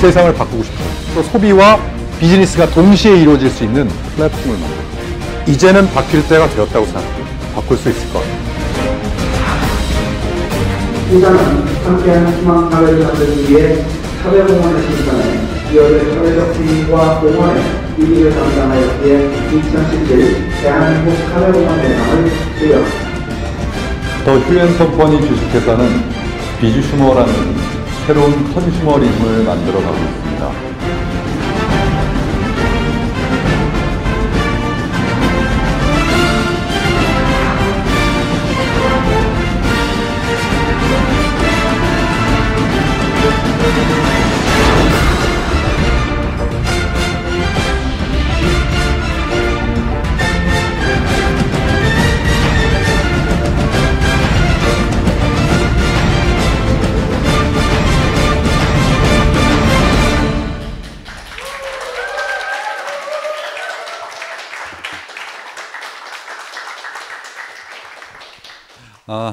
세상을 바꾸고 싶어요. 또 소비와 비즈니스가 동시에 이루어질 수 있는 플랫폼을 만들고 이제는 바뀔 때가 되었다고 생각해요. 바꿀 수 있을 것 같아요. 인간은 함께하는 희망 사회를 만들기 위해 사회공헌을 실천해 기업의 사회적 지위와 공헌에 위기를 담당하였기에 2017 대한민국 사회공헌대상을 수여합니다. 더 휴앤컴퍼니 주식회사는 비주슈머라는 새로운 컨슈머리즘을 만들어가고 있습니다.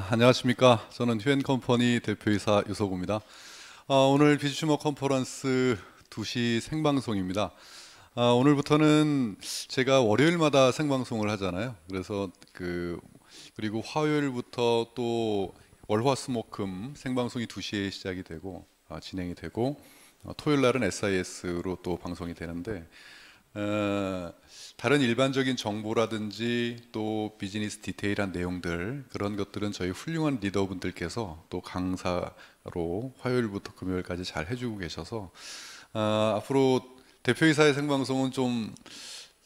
안녕하십니까. 저는 휴앤컴퍼니 대표이사 유석우입니다. 오늘 비주슈머 컨퍼런스 2시 생방송입니다. 오늘부터는 제가 월요일마다 생방송을 하잖아요. 그래서 그리고 화요일부터 또 월화수목금 생방송이 2시에 시작이 되고 진행이 되고 토요일 날은 SIS로 또 방송이 되는데 다른 일반적인 정보라든지 또 비즈니스 디테일한 내용들 그런 것들은 저희 훌륭한 리더분들께서 또 강사로 화요일부터 금요일까지 잘 해주고 계셔서 앞으로 대표이사의 생방송은 좀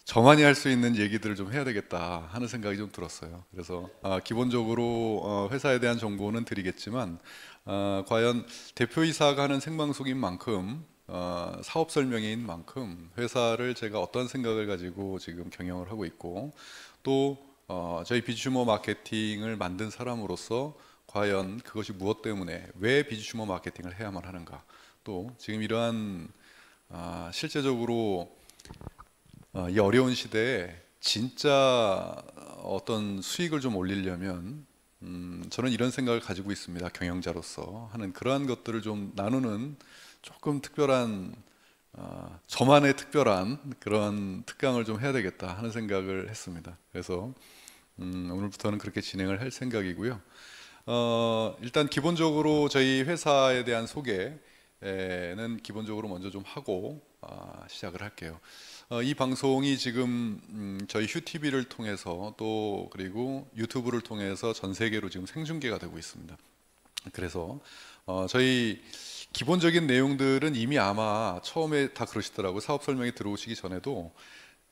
저만이 할 수 있는 얘기들을 좀 해야 되겠다 하는 생각이 좀 들었어요. 그래서 기본적으로 회사에 대한 정보는 드리겠지만 과연 대표이사가 하는 생방송인 만큼 사업 설명인 만큼 회사를 제가 어떤 생각을 가지고 지금 경영을 하고 있고 또 저희 비주슈머 마케팅을 만든 사람으로서 과연 그것이 무엇 때문에 왜 비주슈머 마케팅을 해야만 하는가 또 지금 이러한 실제적으로 이 어려운 시대에 진짜 어떤 수익을 좀 올리려면 저는 이런 생각을 가지고 있습니다. 경영자로서 하는 그러한 것들을 좀 나누는 조금 특별한 저만의 특별한 그런 특강을 좀 해야 되겠다 하는 생각을 했습니다. 그래서 오늘부터는 그렇게 진행을 할 생각이고요. 일단 기본적으로 저희 회사에 대한 소개는 기본적으로 먼저 좀 하고 시작을 할게요. 이 방송이 지금 저희 휴TV를 통해서 또 그리고 유튜브를 통해서 전 세계로 지금 생중계가 되고 있습니다. 그래서 저희 기본적인 내용들은 이미 아마 처음에 다 그러시더라고요. 사업 설명이 들어오시기 전에도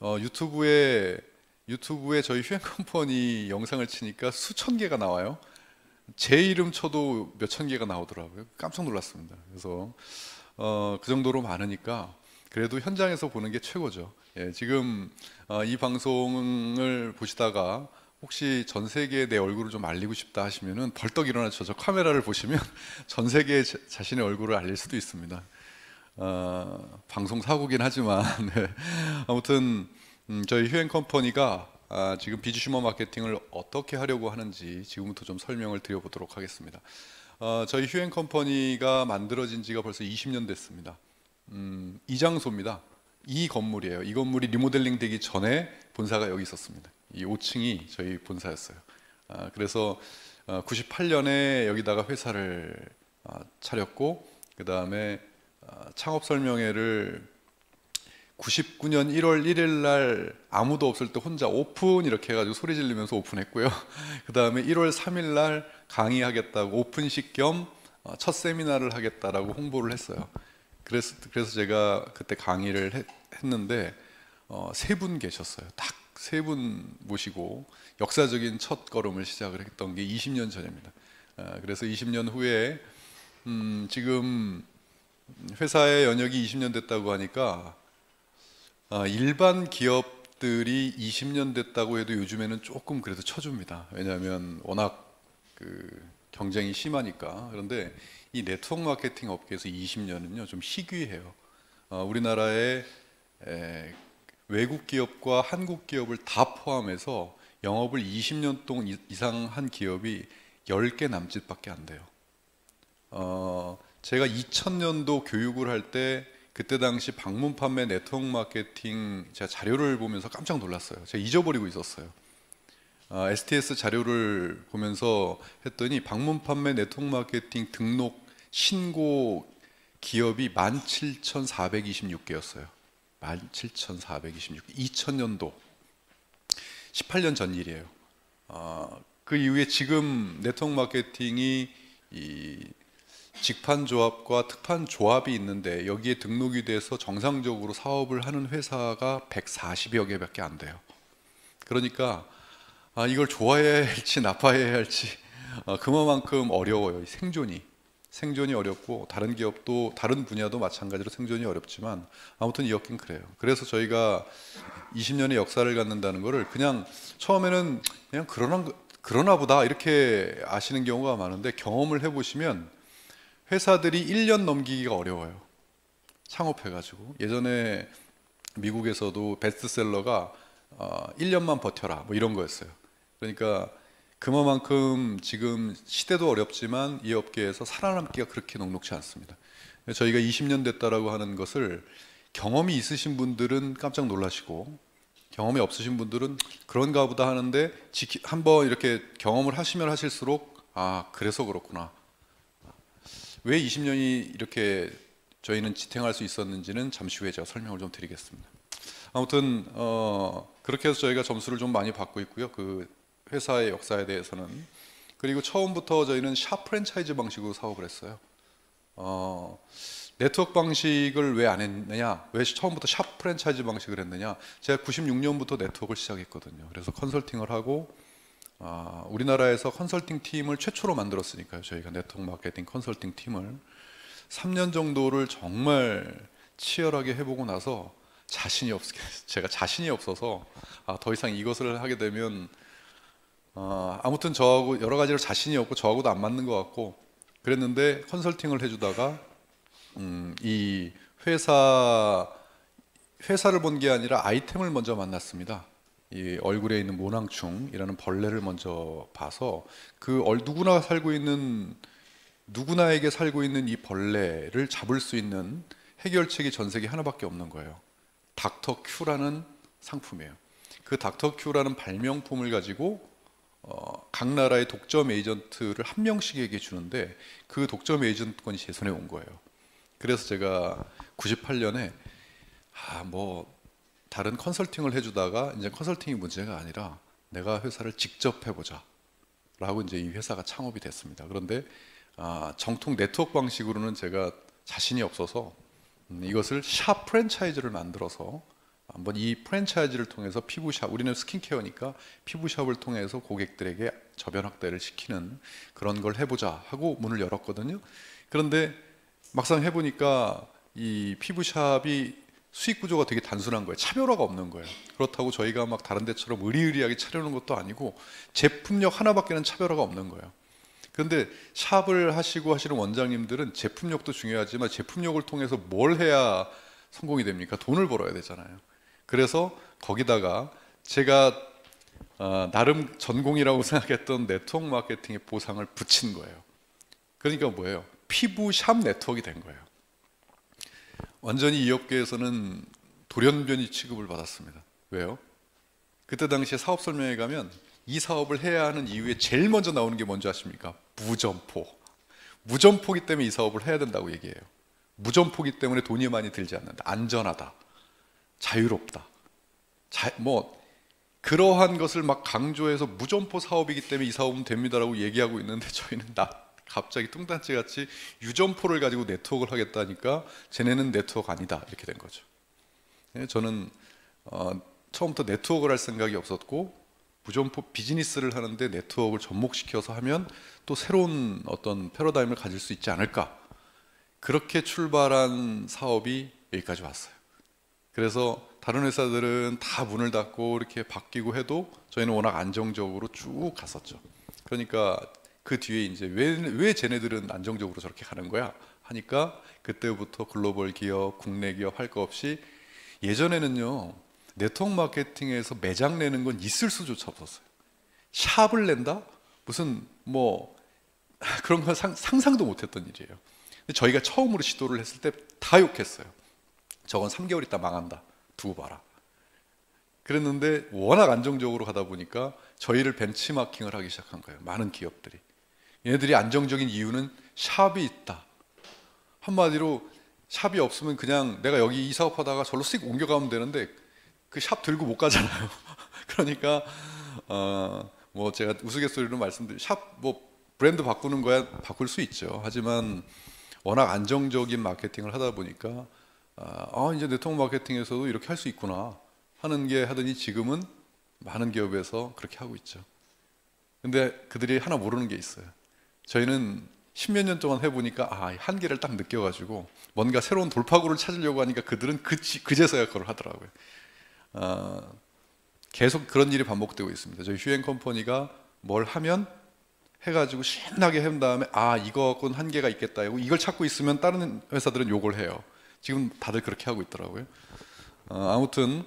유튜브에 저희 휴앤컴퍼니 영상을 치니까 수천 개가 나와요. 제 이름 쳐도 몇천 개가 나오더라고요. 깜짝 놀랐습니다. 그래서 그 정도로 많으니까 그래도 현장에서 보는 게 최고죠. 예, 지금 이 방송을 보시다가 혹시 전 세계에 내 얼굴을 좀 알리고 싶다 하시면은 벌떡 일어나서 저 카메라를 보시면 전 세계에 자신의 얼굴을 알릴 수도 있습니다. 방송 사고긴 하지만 네. 아무튼 저희 휴앤컴퍼니가 지금 비주슈머 마케팅을 어떻게 하려고 하는지 지금부터 좀 설명을 드려보도록 하겠습니다. 저희 휴앤컴퍼니가 만들어진 지가 벌써 20년 됐습니다. 이 장소입니다. 이 건물이에요. 이 건물이 리모델링 되기 전에 본사가 여기 있었습니다. 이 5층이 저희 본사였어요. 그래서 98년에 여기다가 회사를 차렸고 그 다음에 창업 설명회를 99년 1월 1일 날 아무도 없을 때 혼자 오픈 이렇게 해가지고 소리 지르면서 오픈했고요. 그 다음에 1월 3일 날 강의하겠다고 오픈식 겸 첫 세미나를 하겠다라고 홍보를 했어요. 그래서 제가 그때 강의를 했는데 3분 계셨어요. 딱 3분 모시고 역사적인 첫 걸음을 시작을 했던 게 20년 전입니다. 그래서 20년 후에 지금 회사의 연역이 20년 됐다고 하니까 일반 기업들이 20년 됐다고 해도 요즘에는 조금 그래도 쳐줍니다. 왜냐하면 워낙 경쟁이 심하니까. 그런데 이 네트워크 마케팅 업계에서 20년은요 좀 희귀해요. 우리나라의 외국 기업과 한국 기업을 다 포함해서 영업을 20년 동안 이상 한 기업이 10개 남짓밖에 안 돼요. 제가 2000년도 교육을 할 때 그때 당시 방문 판매 네트워크 마케팅 제가 자료를 보면서 깜짝 놀랐어요. 제가 잊어버리고 있었어요. STS 자료를 보면서 했더니 방문 판매 네트워크 마케팅 등록 신고 기업이 17,426개였어요. 17,426개. 2000년도 18년 전 일이에요. 그 이후에 지금 네트워크 마케팅이 이 직판조합과 특판조합이 있는데 여기에 등록이 돼서 정상적으로 사업을 하는 회사가 140여 개밖에 안 돼요. 그러니까 이걸 좋아해야 할지 나빠해야 할지 그만큼 어려워요. 생존이 어렵고 다른 기업도 다른 분야도 마찬가지로 생존이 어렵지만 아무튼 이었긴 그래요. 그래서 저희가 20년의 역사를 갖는다는 거를 그냥 처음에는 그냥 그러나 보다 이렇게 아시는 경우가 많은데 경험을 해보시면 회사들이 1년 넘기기가 어려워요. 창업해가지고 예전에 미국에서도 베스트셀러가 1년만 버텨라 뭐 이런 거였어요. 그러니까 그만큼 지금 시대도 어렵지만 이 업계에서 살아남기가 그렇게 녹록지 않습니다. 저희가 20년 됐다라고 하는 것을 경험이 있으신 분들은 깜짝 놀라시고 경험이 없으신 분들은 그런가 보다 하는데 한번 이렇게 경험을 하시면 하실수록 그래서 그렇구나. 왜 20년이 이렇게 저희는 지탱할 수 있었는지는 잠시 후에 제가 설명을 좀 드리겠습니다. 아무튼 그렇게 해서 저희가 점수를 좀 많이 받고 있고요. 그 회사의 역사에 대해서는. 그리고 처음부터 저희는 샵 프랜차이즈 방식으로 사업을 했어요. 네트워크 방식을 왜 안 했느냐, 왜 처음부터 샵 프랜차이즈 방식을 했느냐. 제가 96년부터 네트워크를 시작했거든요. 그래서 컨설팅을 하고 우리나라에서 컨설팅 팀을 최초로 만들었으니까요. 저희가 네트워크 마케팅 컨설팅 팀을 3년 정도를 정말 치열하게 해보고 나서 제가 자신이 없어서 더 이상 이것을 하게 되면 아무튼 저하고 여러 가지로 자신이 없고 저하고도 안 맞는 것 같고 그랬는데 컨설팅을 해주다가 이 회사를 본 게 아니라 아이템을 먼저 만났습니다. 이 얼굴에 있는 모낭충이라는 벌레를 먼저 봐서 누구나에게 살고 있는 이 벌레를 잡을 수 있는 해결책이 전 세계 하나밖에 없는 거예요. 닥터 큐라는 상품이에요. 그 닥터 큐라는 발명품을 가지고 각 나라의 독점 에이전트를 한 명씩에게 주는데 그 독점 에이전트권이 제 손에 온 거예요. 그래서 제가 98년에 다른 컨설팅을 해주다가 이제 컨설팅이 문제가 아니라 내가 회사를 직접 해보자 라고 이제 이 회사가 창업이 됐습니다. 그런데 정통 네트워크 방식으로는 제가 자신이 없어서 이것을 샵 프랜차이즈를 만들어서 한번 이 프랜차이즈를 통해서 피부샵, 우리는 스킨케어니까 피부샵을 통해서 고객들에게 저변 확대를 시키는 그런 걸 해보자 하고 문을 열었거든요. 그런데 막상 해보니까 이 피부샵이 수익 구조가 되게 단순한 거예요. 차별화가 없는 거예요. 그렇다고 저희가 막 다른 데처럼 의리의리하게 차려놓은 것도 아니고 제품력 하나밖에는 차별화가 없는 거예요. 그런데 샵을 하시고 하시는 원장님들은 제품력도 중요하지만 제품력을 통해서 뭘 해야 성공이 됩니까? 돈을 벌어야 되잖아요. 그래서 거기다가 제가 나름 전공이라고 생각했던 네트워크 마케팅의 보상을 붙인 거예요. 그러니까 뭐예요? 피부샵 네트워크가 된 거예요. 완전히 이 업계에서는 돌연변이 취급을 받았습니다. 왜요? 그때 당시에 사업 설명회 가면 이 사업을 해야 하는 이유에 제일 먼저 나오는 게 뭔지 아십니까? 무점포. 무점포기 때문에 이 사업을 해야 된다고 얘기해요. 무점포기 때문에 돈이 많이 들지 않는다. 안전하다. 자유롭다. 그러한 것을 막 강조해서 무점포 사업이기 때문에 이 사업은 됩니다라고 얘기하고 있는데 저희는 갑자기 뚱딴지 같이 유점포를 가지고 네트워크를 하겠다니까 쟤네는 네트워크 아니다 이렇게 된 거죠. 저는 처음부터 네트워크를 할 생각이 없었고 무점포 비즈니스를 하는데 네트워크를 접목시켜서 하면 또 새로운 어떤 패러다임을 가질 수 있지 않을까, 그렇게 출발한 사업이 여기까지 왔어요. 그래서 다른 회사들은 다 문을 닫고 이렇게 바뀌고 해도 저희는 워낙 안정적으로 쭉 갔었죠. 그러니까 그 뒤에 이제 왜 쟤네들은 안정적으로 저렇게 가는 거야 하니까 그때부터 글로벌 기업, 국내 기업 할 거 없이 예전에는요 네트워크 마케팅에서 매장 내는 건 있을 수조차 없었어요. 샵을 낸다? 무슨 그런 건 상상도 못했던 일이에요. 근데 저희가 처음으로 시도를 했을 때 다 욕했어요. 저건 3개월 있다 망한다. 두고 봐라. 그랬는데 워낙 안정적으로 가다 보니까 저희를 벤치마킹을 하기 시작한 거예요. 많은 기업들이. 얘네들이 안정적인 이유는 샵이 있다. 한마디로 샵이 없으면 그냥 내가 여기 이 사업하다가 절로 쓱 옮겨가면 되는데 그 샵 들고 못 가잖아요. 그러니까 뭐 제가 우스갯소리로 말씀드린 샵 뭐 브랜드 바꾸는 거야 바꿀 수 있죠. 하지만 워낙 안정적인 마케팅을 하다 보니까 이제 네트워크 마케팅에서도 이렇게 할 수 있구나 하는 게 하더니 지금은 많은 기업에서 그렇게 하고 있죠. 근데 그들이 하나 모르는 게 있어요. 저희는 10몇 년 동안 해보니까 한계를 딱 느껴가지고 뭔가 새로운 돌파구를 찾으려고 하니까 그들은 그제서야 그걸 하더라고요. 계속 그런 일이 반복되고 있습니다. 저희 휴엔 컴퍼니가 뭘 하면 해가지고 신나게 한 다음에 이거 갖고는 한계가 있겠다. 이걸 찾고 있으면 다른 회사들은 욕을 해요. 지금 다들 그렇게 하고 있더라고요. 아무튼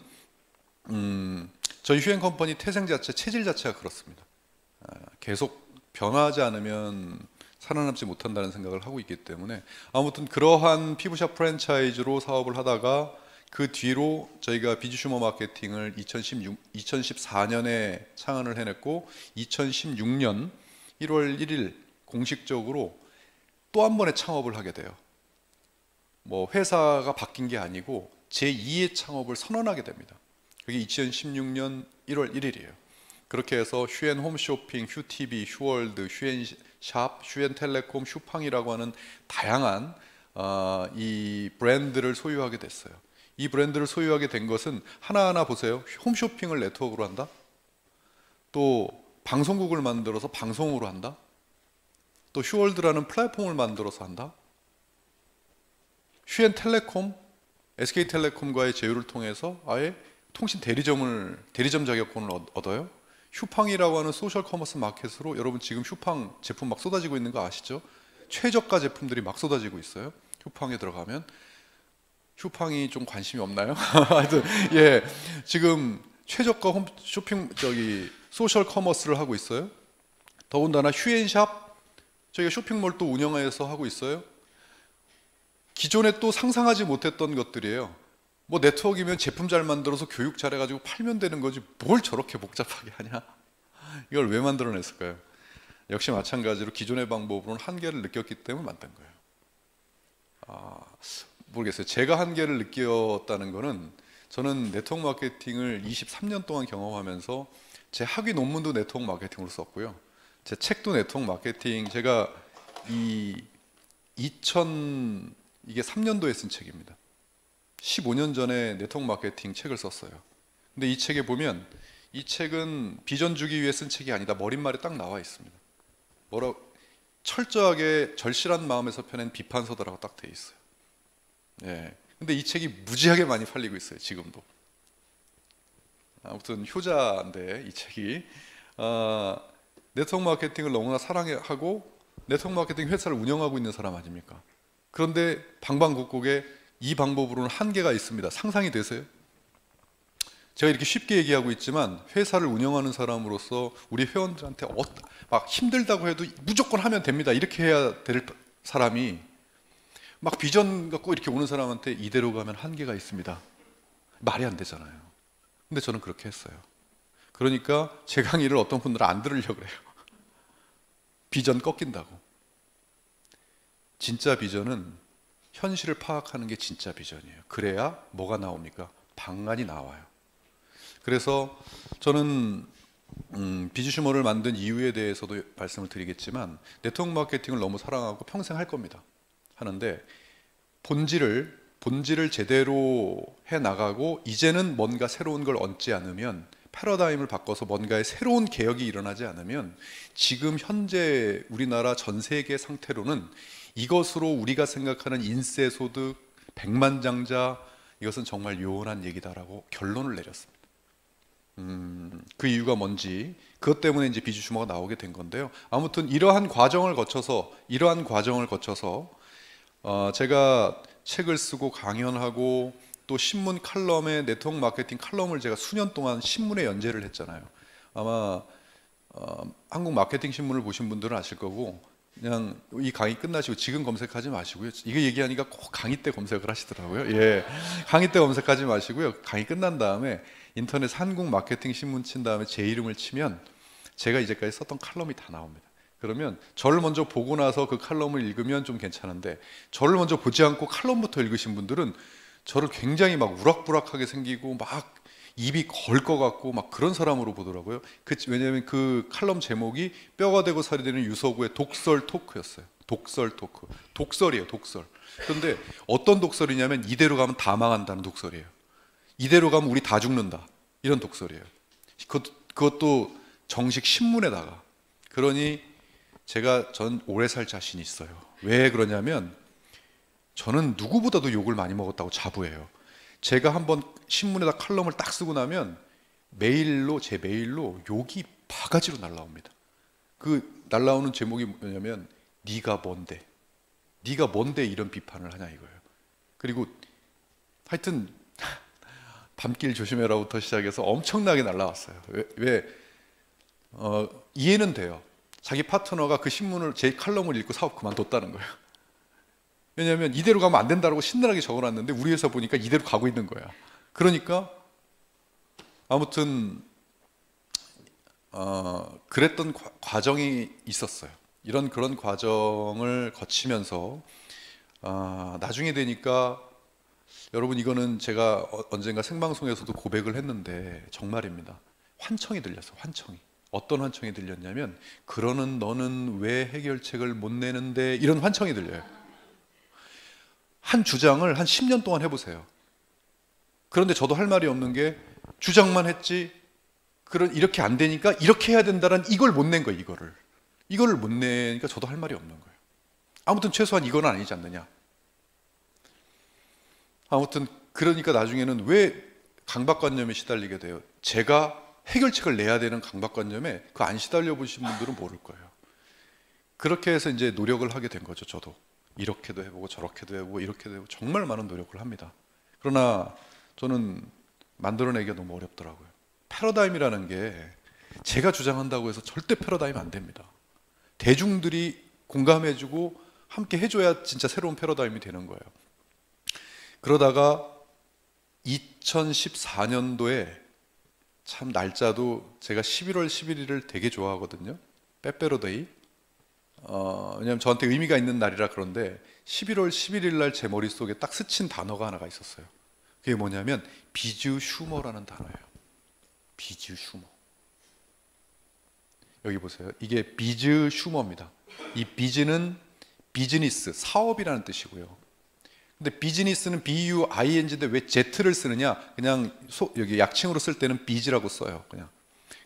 저희 휴엔 컴퍼니 태생 자체, 체질 자체가 그렇습니다. 계속 변화하지 않으면 살아남지 못한다는 생각을 하고 있기 때문에 아무튼 그러한 피부샵 프랜차이즈로 사업을 하다가 그 뒤로 저희가 비즈슈머 마케팅을 2014년에 창안을 해냈고 2016년 1월 1일 공식적으로 또 한 번의 창업을 하게 돼요. 뭐 회사가 바뀐 게 아니고 제2의 창업을 선언하게 됩니다. 그게 2016년 1월 1일이에요. 그렇게 해서 휴엔 홈쇼핑, 휴TV, 휴월드, 휴엔샵, 휴엔텔레콤, 휴팡이라고 하는 다양한 이 브랜드를 소유하게 됐어요. 이 브랜드를 소유하게 된 것은 하나하나 보세요. 홈쇼핑을 네트워크로 한다. 또 방송국을 만들어서 방송으로 한다. 또 휴월드라는 플랫폼을 만들어서 한다. 휴엔텔레콤, SK텔레콤과의 제휴를 통해서 아예 통신 대리점 자격권을 얻어요. 휴팡이라고 하는 소셜 커머스 마켓으로 여러분 지금 휴팡 제품 막 쏟아지고 있는 거 아시죠? 최저가 제품들이 막 쏟아지고 있어요. 휴팡에 들어가면. 휴팡이 좀 관심이 없나요? 하여튼 예, 지금 최저가 소셜 커머스를 하고 있어요. 더군다나 휴엔샵 저희가 쇼핑몰 또 운영해서 하고 있어요. 기존에 또 상상하지 못했던 것들이에요. 뭐 네트워크이면 제품 잘 만들어서 교육 잘해가지고 팔면 되는 거지 뭘 저렇게 복잡하게 하냐? 이걸 왜 만들어냈을까요? 역시 마찬가지로 기존의 방법으로는 한계를 느꼈기 때문에 만든 거예요. 모르겠어요. 제가 한계를 느꼈다는 거는 저는 네트워크 마케팅을 23년 동안 경험하면서 제 학위 논문도 네트워크 마케팅으로 썼고요. 제 책도 네트워크 마케팅, 제가 이게 3년도에 쓴 책입니다. 15년 전에 네트워크 마케팅 책을 썼어요. 근데 이 책에 보면 이 책은 비전 주기 위해 쓴 책이 아니다. 머릿말에 딱 나와 있습니다. 철저하게 절실한 마음에서 펴낸 비판서다라고 딱 돼 있어요. 예. 근데 이 책이 무지하게 많이 팔리고 있어요. 지금도. 아무튼 효자인데 이 책이 네트워크 마케팅을 너무나 사랑하고 네트워크 마케팅 회사를 운영하고 있는 사람 아닙니까? 그런데 방방곡곡에 이 방법으로는 한계가 있습니다. 상상이 되세요? 제가 이렇게 쉽게 얘기하고 있지만 회사를 운영하는 사람으로서 우리 회원들한테 막 힘들다고 해도 무조건 하면 됩니다. 이렇게 해야 될 사람이 막 비전 갖고 이렇게 오는 사람한테 이대로 가면 한계가 있습니다. 말이 안 되잖아요. 근데 저는 그렇게 했어요. 그러니까 제 강의를 어떤 분들은 안 들으려고 그래요. 비전 꺾인다고. 진짜 비전은 현실을 파악하는 게 진짜 비전이에요. 그래야 뭐가 나옵니까? 방안이 나와요. 그래서 저는 비즈슈머를 만든 이유에 대해서도 말씀을 드리겠지만 네트워크 마케팅을 너무 사랑하고 평생 할 겁니다. 하는데 본질을 제대로 해나가고 이제는 뭔가 새로운 걸 얹지 않으면 패러다임을 바꿔서 뭔가의 새로운 개혁이 일어나지 않으면 지금 현재 우리나라 전 세계 상태로는 이것으로 우리가 생각하는 인세소득, 백만장자 이것은 정말 요원한 얘기다라고 결론을 내렸습니다. 그 이유가 뭔지 그것 때문에 이제 비즈슈머가 나오게 된 건데요. 아무튼 이러한 과정을 거쳐서 제가 책을 쓰고 강연하고 또 신문 칼럼에 네트워크 마케팅 칼럼을 제가 수년 동안 신문에 연재를 했잖아요. 아마 한국 마케팅 신문을 보신 분들은 아실 거고 그냥 이 강의 끝나시고 지금 검색하지 마시고요. 이거 얘기하니까 꼭 강의 때 검색을 하시더라고요. 예, 강의 때 검색하지 마시고요. 강의 끝난 다음에 인터넷 한국 마케팅 신문 친 다음에 제 이름을 치면 제가 이제까지 썼던 칼럼이 다 나옵니다. 그러면 저를 먼저 보고 나서 그 칼럼을 읽으면 좀 괜찮은데, 저를 먼저 보지 않고 칼럼부터 읽으신 분들은 저를 굉장히 막 우락부락하게 생기고 막 입이 걸 것 같고 막 그런 사람으로 보더라고요. 왜냐하면 그 칼럼 제목이 뼈가 되고 살이 되는 유서구의 독설 토크였어요. 독설 토크. 독설이에요, 독설. 그런데 어떤 독설이냐면 이대로 가면 다 망한다는 독설이에요. 이대로 가면 우리 다 죽는다, 이런 독설이에요. 그것도 정식 신문에다가. 그러니 전 오래 살 자신이 있어요. 왜 그러냐면 저는 누구보다도 욕을 많이 먹었다고 자부해요. 제가 한번 신문에다 칼럼을 딱 쓰고 나면 제 메일로 욕이 바가지로 날라옵니다. 그 날라오는 제목이 뭐냐면 네가 뭔데 이런 비판을 하냐 이거예요. 그리고 하여튼 밤길 조심해라부터 시작해서 엄청나게 날라왔어요. 이해는 돼요. 자기 파트너가 그 제 칼럼을 읽고 사업 그만뒀다는 거예요. 왜냐하면 이대로 가면 안 된다고 신나게 적어놨는데 우리 회사 보니까 이대로 가고 있는 거야. 그러니까 아무튼 그랬던 과정이 있었어요. 그런 과정을 거치면서 나중에 되니까, 여러분 이거는 제가 언젠가 생방송에서도 고백을 했는데 정말입니다. 환청이 들렸어요. 환청이. 어떤 환청이 들렸냐면 그러는 너는 왜 해결책을 못 내는데, 이런 환청이 들려요. 한 주장을 한 10년 동안 해보세요. 그런데 저도 할 말이 없는 게 주장만 했지 이렇게 안 되니까 이렇게 해야 된다는 이걸 못 낸 거예요. 이거를 못 내니까 저도 할 말이 없는 거예요. 아무튼 최소한 이건 아니지 않느냐. 아무튼 그러니까 나중에는 왜 강박관념에 시달리게 돼요. 제가 해결책을 내야 되는 강박관념에 안 시달려 보신 분들은 모를 거예요. 그렇게 해서 이제 노력을 하게 된 거죠. 저도 이렇게도 해보고 저렇게도 해보고 이렇게도 해보고 정말 많은 노력을 합니다. 그러나 저는 만들어내기가 너무 어렵더라고요. 패러다임이라는 게 제가 주장한다고 해서 절대 패러다임 안 됩니다. 대중들이 공감해주고 함께 해줘야 진짜 새로운 패러다임이 되는 거예요. 그러다가 2014년도에 참 날짜도 제가 11월 11일을 되게 좋아하거든요. 빼빼로데이. 왜냐하면 저한테 의미가 있는 날이라. 그런데 11월 11일 날 제 머릿속에 딱 스친 단어가 하나가 있었어요. 그게 뭐냐면 비주 슈머라는 단어예요. 비주 슈머. 여기 보세요. 이게 비즈 슈머입니다. 이 비즈는 비즈니스, 사업이라는 뜻이고요. 근데 비즈니스는 B-U-I-NG인데 왜 Z를 쓰느냐? 그냥 여기 약칭으로 쓸 때는 비즈라고 써요. 그냥.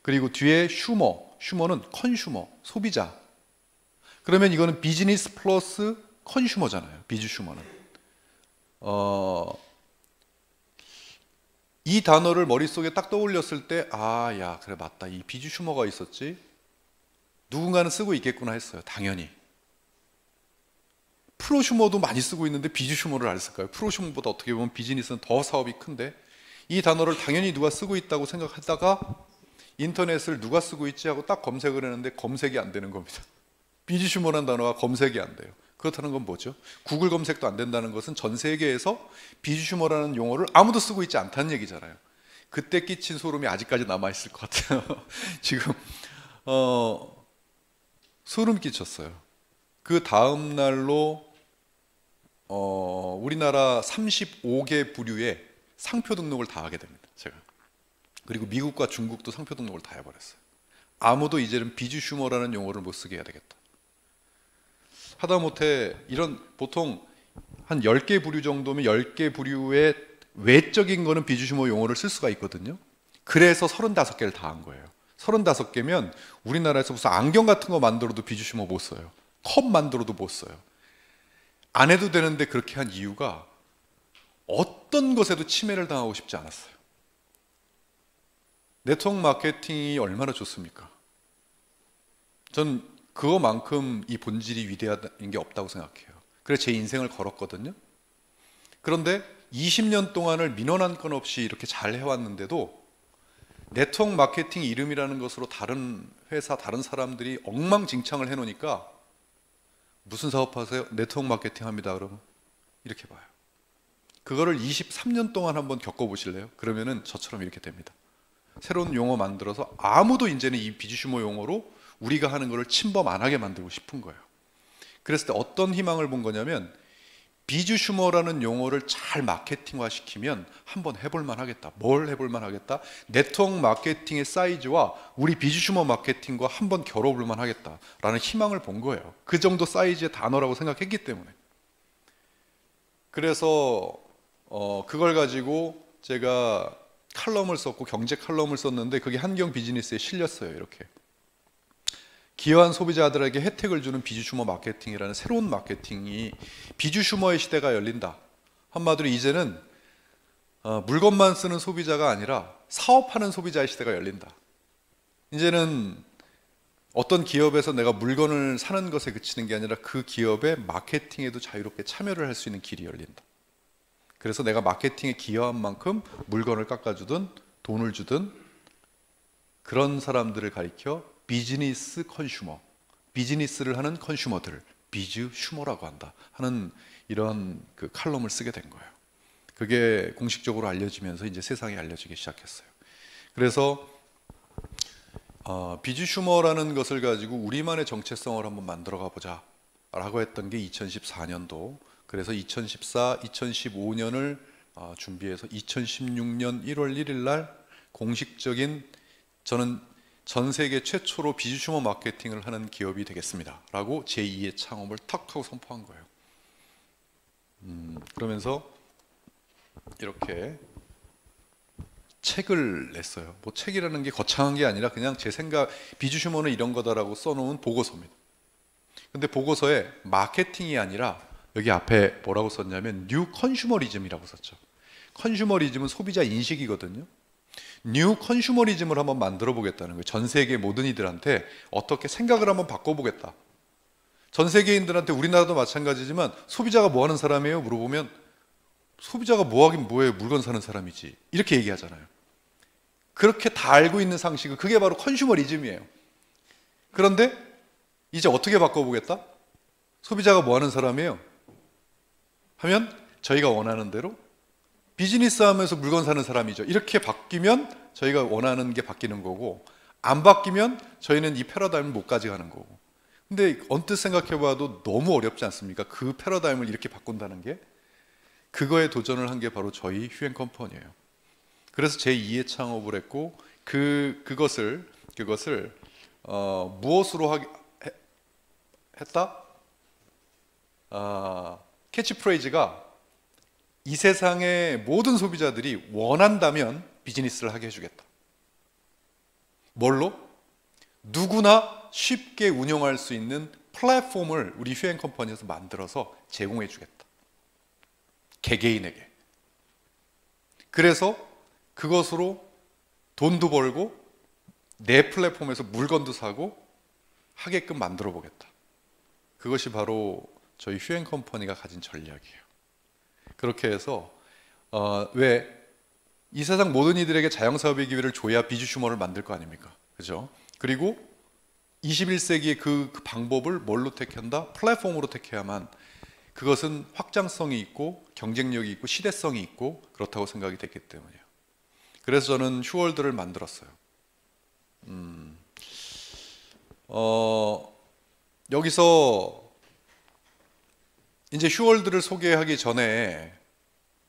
그리고 뒤에 슈머는 컨슈머, 소비자. 그러면 이거는 비즈니스 플러스 컨슈머잖아요. 비즈 슈머는. 이 단어를 머릿속에 딱 떠올렸을 때 야 그래 맞다. 이 비즈 슈머가 있었지. 누군가는 쓰고 있겠구나 했어요. 당연히. 프로슈머도 많이 쓰고 있는데 비즈슈머를 안 쓸까요? 프로슈머보다 어떻게 보면 비즈니스는 더 사업이 큰데 이 단어를 당연히 누가 쓰고 있다고 생각하다가 인터넷을 누가 쓰고 있지 하고 딱 검색을 했는데 검색이 안 되는 겁니다. 비즈슈머라는 단어가 검색이 안 돼요. 그렇다는 건 뭐죠? 구글 검색도 안 된다는 것은 전 세계에서 비즈슈머라는 용어를 아무도 쓰고 있지 않다는 얘기잖아요. 그때 끼친 소름이 아직까지 남아있을 것 같아요. 지금 소름 끼쳤어요. 그 다음 날로 우리나라 35개 부류에 상표 등록을 다 하게 됩니다. 제가. 그리고 미국과 중국도 상표 등록을 다 해버렸어요. 아무도 이제는 비즈슈머라는 용어를 못 쓰게 해야 되겠다. 하다못해 보통 한 10개 부류 정도면 10개 부류의 외적인 거는 비즈슈머 용어를 쓸 수가 있거든요. 그래서 35개를 다 한 거예요. 35개면 우리나라에서 무슨 안경 같은 거 만들어도 비즈슈머 못 써요. 컵 만들어도 못 써요. 안 해도 되는데 그렇게 한 이유가 어떤 것에도 침해를 당하고 싶지 않았어요. 네트워크 마케팅이 얼마나 좋습니까? 전 그거만큼 이 본질이 위대한 게 없다고 생각해요. 그래서 제 인생을 걸었거든요. 그런데 20년 동안을 민원한 건 없이 이렇게 잘 해왔는데도 네트워크 마케팅 이름이라는 것으로 다른 회사, 다른 사람들이 엉망진창을 해놓으니까 무슨 사업하세요? 네트워크 마케팅 합니다. 그러면 이렇게 봐요. 그거를 23년 동안 한번 겪어보실래요? 그러면은 저처럼 이렇게 됩니다. 새로운 용어 만들어서 아무도 이제는 이 비주슈머 용어로 우리가 하는 거를 침범 안 하게 만들고 싶은 거예요. 그랬을 때 어떤 희망을 본 거냐면 비주슈머라는 용어를 잘 마케팅화 시키면 한번 해볼만 하겠다. 뭘 해볼만 하겠다? 네트워크 마케팅의 사이즈와 우리 비주슈머 마케팅과 한번 겨뤄볼만 하겠다라는 희망을 본 거예요. 그 정도 사이즈의 단어라고 생각했기 때문에. 그래서 그걸 가지고 제가 칼럼을 썼고 경제 칼럼을 썼는데 그게 한경 비즈니스에 실렸어요. 이렇게 기여한 소비자들에게 혜택을 주는 비주슈머 마케팅이라는 새로운 마케팅이 비주슈머의 시대가 열린다. 한마디로 이제는 물건만 쓰는 소비자가 아니라 사업하는 소비자의 시대가 열린다. 이제는 어떤 기업에서 내가 물건을 사는 것에 그치는 게 아니라 그 기업의 마케팅에도 자유롭게 참여를 할 수 있는 길이 열린다. 그래서 내가 마케팅에 기여한 만큼 물건을 깎아주든 돈을 주든 그런 사람들을 가리켜 비즈니스 컨슈머, 비즈니스를 하는 컨슈머들을 비즈슈머라고 한다 하는 이런 그 칼럼을 쓰게 된 거예요. 그게 공식적으로 알려지면서 이제 세상에 알려지기 시작했어요. 그래서 비즈슈머라는 것을 가지고 우리만의 정체성을 한번 만들어가 보자 라고 했던 게 2014년도. 그래서 2014, 2015년을 준비해서 2016년 1월 1일 날 공식적인 저는 전 세계 최초로 비주슈머 마케팅을 하는 기업이 되겠습니다 라고 제2의 창업을 탁 하고 선포한 거예요. 그러면서 이렇게 책을 냈어요. 뭐 책이라는 게 거창한 게 아니라 그냥 제 생각, 비주슈머는 이런 거다라고 써놓은 보고서입니다. 근데 보고서에 마케팅이 아니라 여기 앞에 뭐라고 썼냐면 뉴 컨슈머리즘이라고 썼죠. 컨슈머리즘은 소비자 인식이거든요. 뉴 컨슈머리즘을 한번 만들어 보겠다는 거예요. 전 세계 모든 이들한테 어떻게 생각을 한번 바꿔보겠다. 전 세계인들한테 우리나라도 마찬가지지만 소비자가 뭐 하는 사람이에요? 물어보면 소비자가 뭐 하긴 뭐해, 물건 사는 사람이지 이렇게 얘기하잖아요. 그렇게 다 알고 있는 상식은 그게 바로 컨슈머리즘이에요. 그런데 이제 어떻게 바꿔보겠다? 소비자가 뭐 하는 사람이에요? 하면 저희가 원하는 대로 비즈니스 하면서 물건 사는 사람이죠. 이렇게 바뀌면 저희가 원하는 게 바뀌는 거고, 안 바뀌면 저희는 이 패러다임을 못 가져가는 거고. 근데 언뜻 생각해 봐도 너무 어렵지 않습니까? 그 패러다임을 이렇게 바꾼다는 게. 그거에 도전을 한 게 바로 저희 휴앤컴퍼니예요. 그래서 제2의 창업을 했고 그것을 무엇으로 했다? 캐치프레이즈가 이 세상의 모든 소비자들이 원한다면 비즈니스를 하게 해주겠다. 뭘로? 누구나 쉽게 운영할 수 있는 플랫폼을 우리 휴앤컴퍼니에서 만들어서 제공해 주겠다. 개개인에게. 그래서 그것으로 돈도 벌고 내 플랫폼에서 물건도 사고 하게끔 만들어 보겠다. 그것이 바로 저희 휴앤컴퍼니가 가진 전략이에요. 그렇게 해서 왜 이 세상 모든 이들에게 자영사업의 기회를 줘야 비주슈머를 만들 거 아닙니까? 그죠? 그리고 21세기의 그 방법을 뭘로 택한다? 플랫폼으로 택해야만 그것은 확장성이 있고 경쟁력이 있고 시대성이 있고 그렇다고 생각이 됐기 때문이에요. 그래서 저는 휴월드를 만들었어요. 여기서 이제 휴월드를 소개하기 전에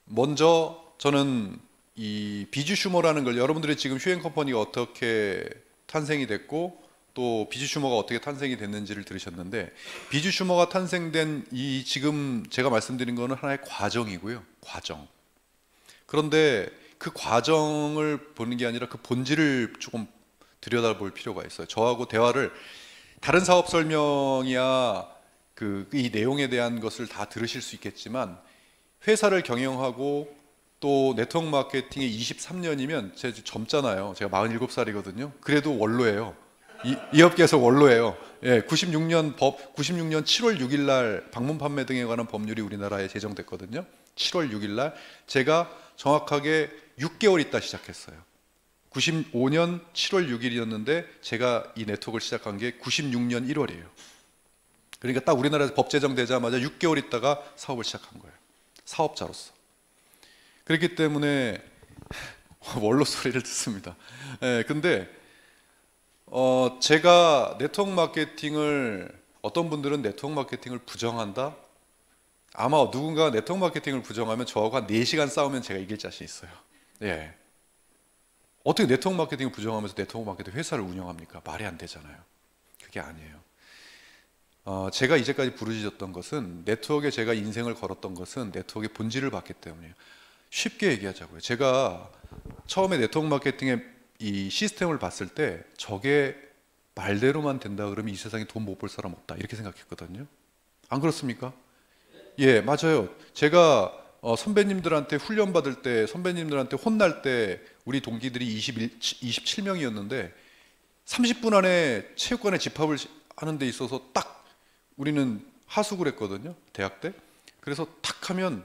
먼저 저는 이 비주슈머라는 걸, 여러분들이 지금 휴앤컴퍼니가 어떻게 탄생이 됐고 또 비주슈머가 어떻게 탄생이 됐는지를 들으셨는데, 비주슈머가 탄생된 이 지금 제가 말씀드린 거는 하나의 과정이고요. 과정. 그런데 그 과정을 보는 게 아니라 그 본질을 조금 들여다볼 필요가 있어요. 저하고 대화를, 다른 사업 설명이야 이 내용에 대한 것을 다 들으실 수 있겠지만, 회사를 경영하고 또 네트워크 마케팅에 23년이면 제가 젊잖아요. 제가 47살이거든요. 그래도 원로예요. 이 업계에서 원로예요. 예, 96년 7월 6일 날 방문 판매 등에 관한 법률이 우리나라에 제정됐거든요. 7월 6일 날 제가 정확하게 6개월 있다 시작했어요. 95년 7월 6일이었는데 제가 이 네트워크를 시작한 게 96년 1월이에요. 그러니까 딱 우리나라에서 법 제정되자마자 6개월 있다가 사업을 시작한 거예요. 사업자로서. 그렇기 때문에 원로 소리를 듣습니다. 근데 제가 네트워크 마케팅을, 어떤 분들은 네트워크 마케팅을 부정한다? 아마 누군가 네트워크 마케팅을 부정하면 저하고 한 4시간 싸우면 제가 이길 자신 있어요. 예. 어떻게 네트워크 마케팅을 부정하면서 네트워크 마케팅 회사를 운영합니까? 말이 안 되잖아요. 그게 아니에요. 제가 이제까지 부르짖었던 것은, 네트워크에 제가 인생을 걸었던 것은 네트워크의 본질을 봤기 때문이에요. 쉽게 얘기하자고요. 제가 처음에 네트워크 마케팅의 이 시스템을 봤을 때 저게 말대로만 된다 그러면 이 세상에 돈 못 벌 사람 없다 이렇게 생각했거든요. 안 그렇습니까? 예, 맞아요. 제가 선배님들한테 훈련 받을 때, 선배님들한테 혼날 때 우리 동기들이 27명이었는데 30분 안에 체육관에 집합을 하는 데 있어서 딱 우리는 하숙을 했거든요. 대학 때. 그래서 탁 하면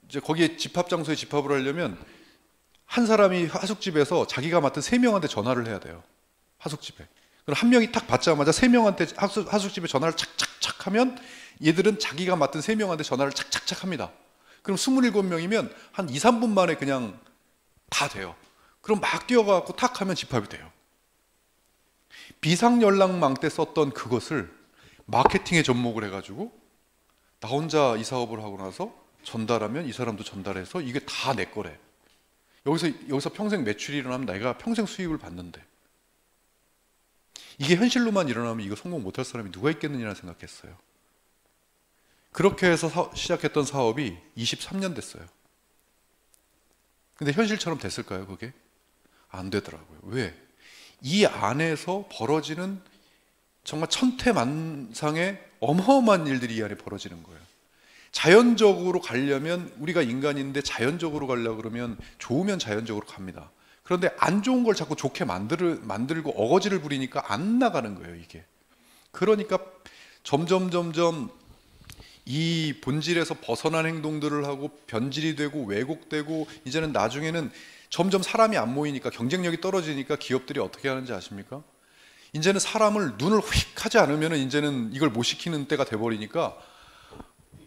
이제 거기에 집합 장소에 집합을 하려면 한 사람이 하숙집에서 자기가 맡은 3명한테 전화를 해야 돼요. 하숙집에. 그럼 한 명이 탁 받자마자 3명한테 하숙집에 전화를 착착착 하면 얘들은 자기가 맡은 3명한테 전화를 착착착 합니다. 그럼 27명이면 한 2, 3분 만에 그냥 다 돼요. 그럼 막 뛰어가고 탁 하면 집합이 돼요. 비상연락망 때 썼던 그것을 마케팅에 접목을 해가지고 나 혼자 이 사업을 하고 나서 전달하면 이 사람도 전달해서 이게 다 내 거래. 여기서 평생 매출이 일어나면 내가 평생 수익을 받는데, 이게 현실로만 일어나면 이거 성공 못할 사람이 누가 있겠느냐는 생각했어요. 그렇게 해서 시작했던 사업이 23년 됐어요. 근데 현실처럼 됐을까요, 그게? 안 되더라고요. 왜? 이 안에서 벌어지는 정말 천태만상의 어마어마한 일들이 이 안에 벌어지는 거예요. 자연적으로 가려면, 우리가 인간인데 자연적으로 가려고 그러면 좋으면 자연적으로 갑니다. 그런데 안 좋은 걸 자꾸 좋게 만들고 어거지를 부리니까 안 나가는 거예요, 이게. 그러니까 점점 이 본질에서 벗어난 행동들을 하고 변질이 되고 왜곡되고, 이제는 나중에는 점점 사람이 안 모이니까, 경쟁력이 떨어지니까 기업들이 어떻게 하는지 아십니까? 이제는 사람을 눈을 휙 하지 않으면 이제는 이걸 못 시키는 때가 돼버리니까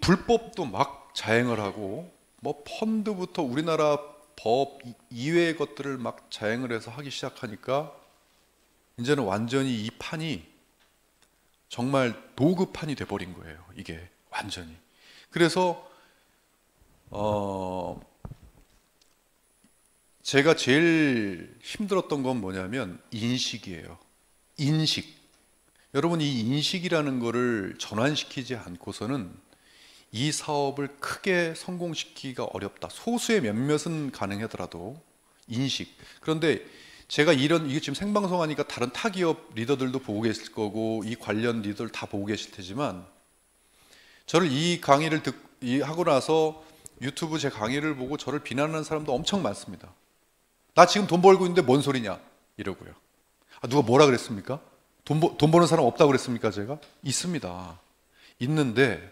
불법도 막 자행을 하고, 뭐 펀드부터 우리나라 법 이외의 것들을 막 자행을 해서 하기 시작하니까 이제는 완전히 이 판이 정말 도구판이 돼버린 거예요, 이게 완전히. 그래서 제가 제일 힘들었던 건 뭐냐면 인식이에요. 인식. 여러분, 이 인식이라는 거를 전환시키지 않고서는 이 사업을 크게 성공시키기가 어렵다. 소수의 몇몇은 가능하더라도 인식. 그런데 제가 이게 지금 생방송 하니까 다른 타기업 리더들도 보고 계실 거고 이 관련 리더들 다 보고 계실 테지만, 저를 이 강의를 하고 나서 유튜브 제 강의를 보고 저를 비난하는 사람도 엄청 많습니다. 나 지금 돈 벌고 있는데 뭔 소리냐 이러고요. 누가 뭐라 그랬습니까? 돈 버는 사람 없다고 그랬습니까? 제가? 있습니다. 있는데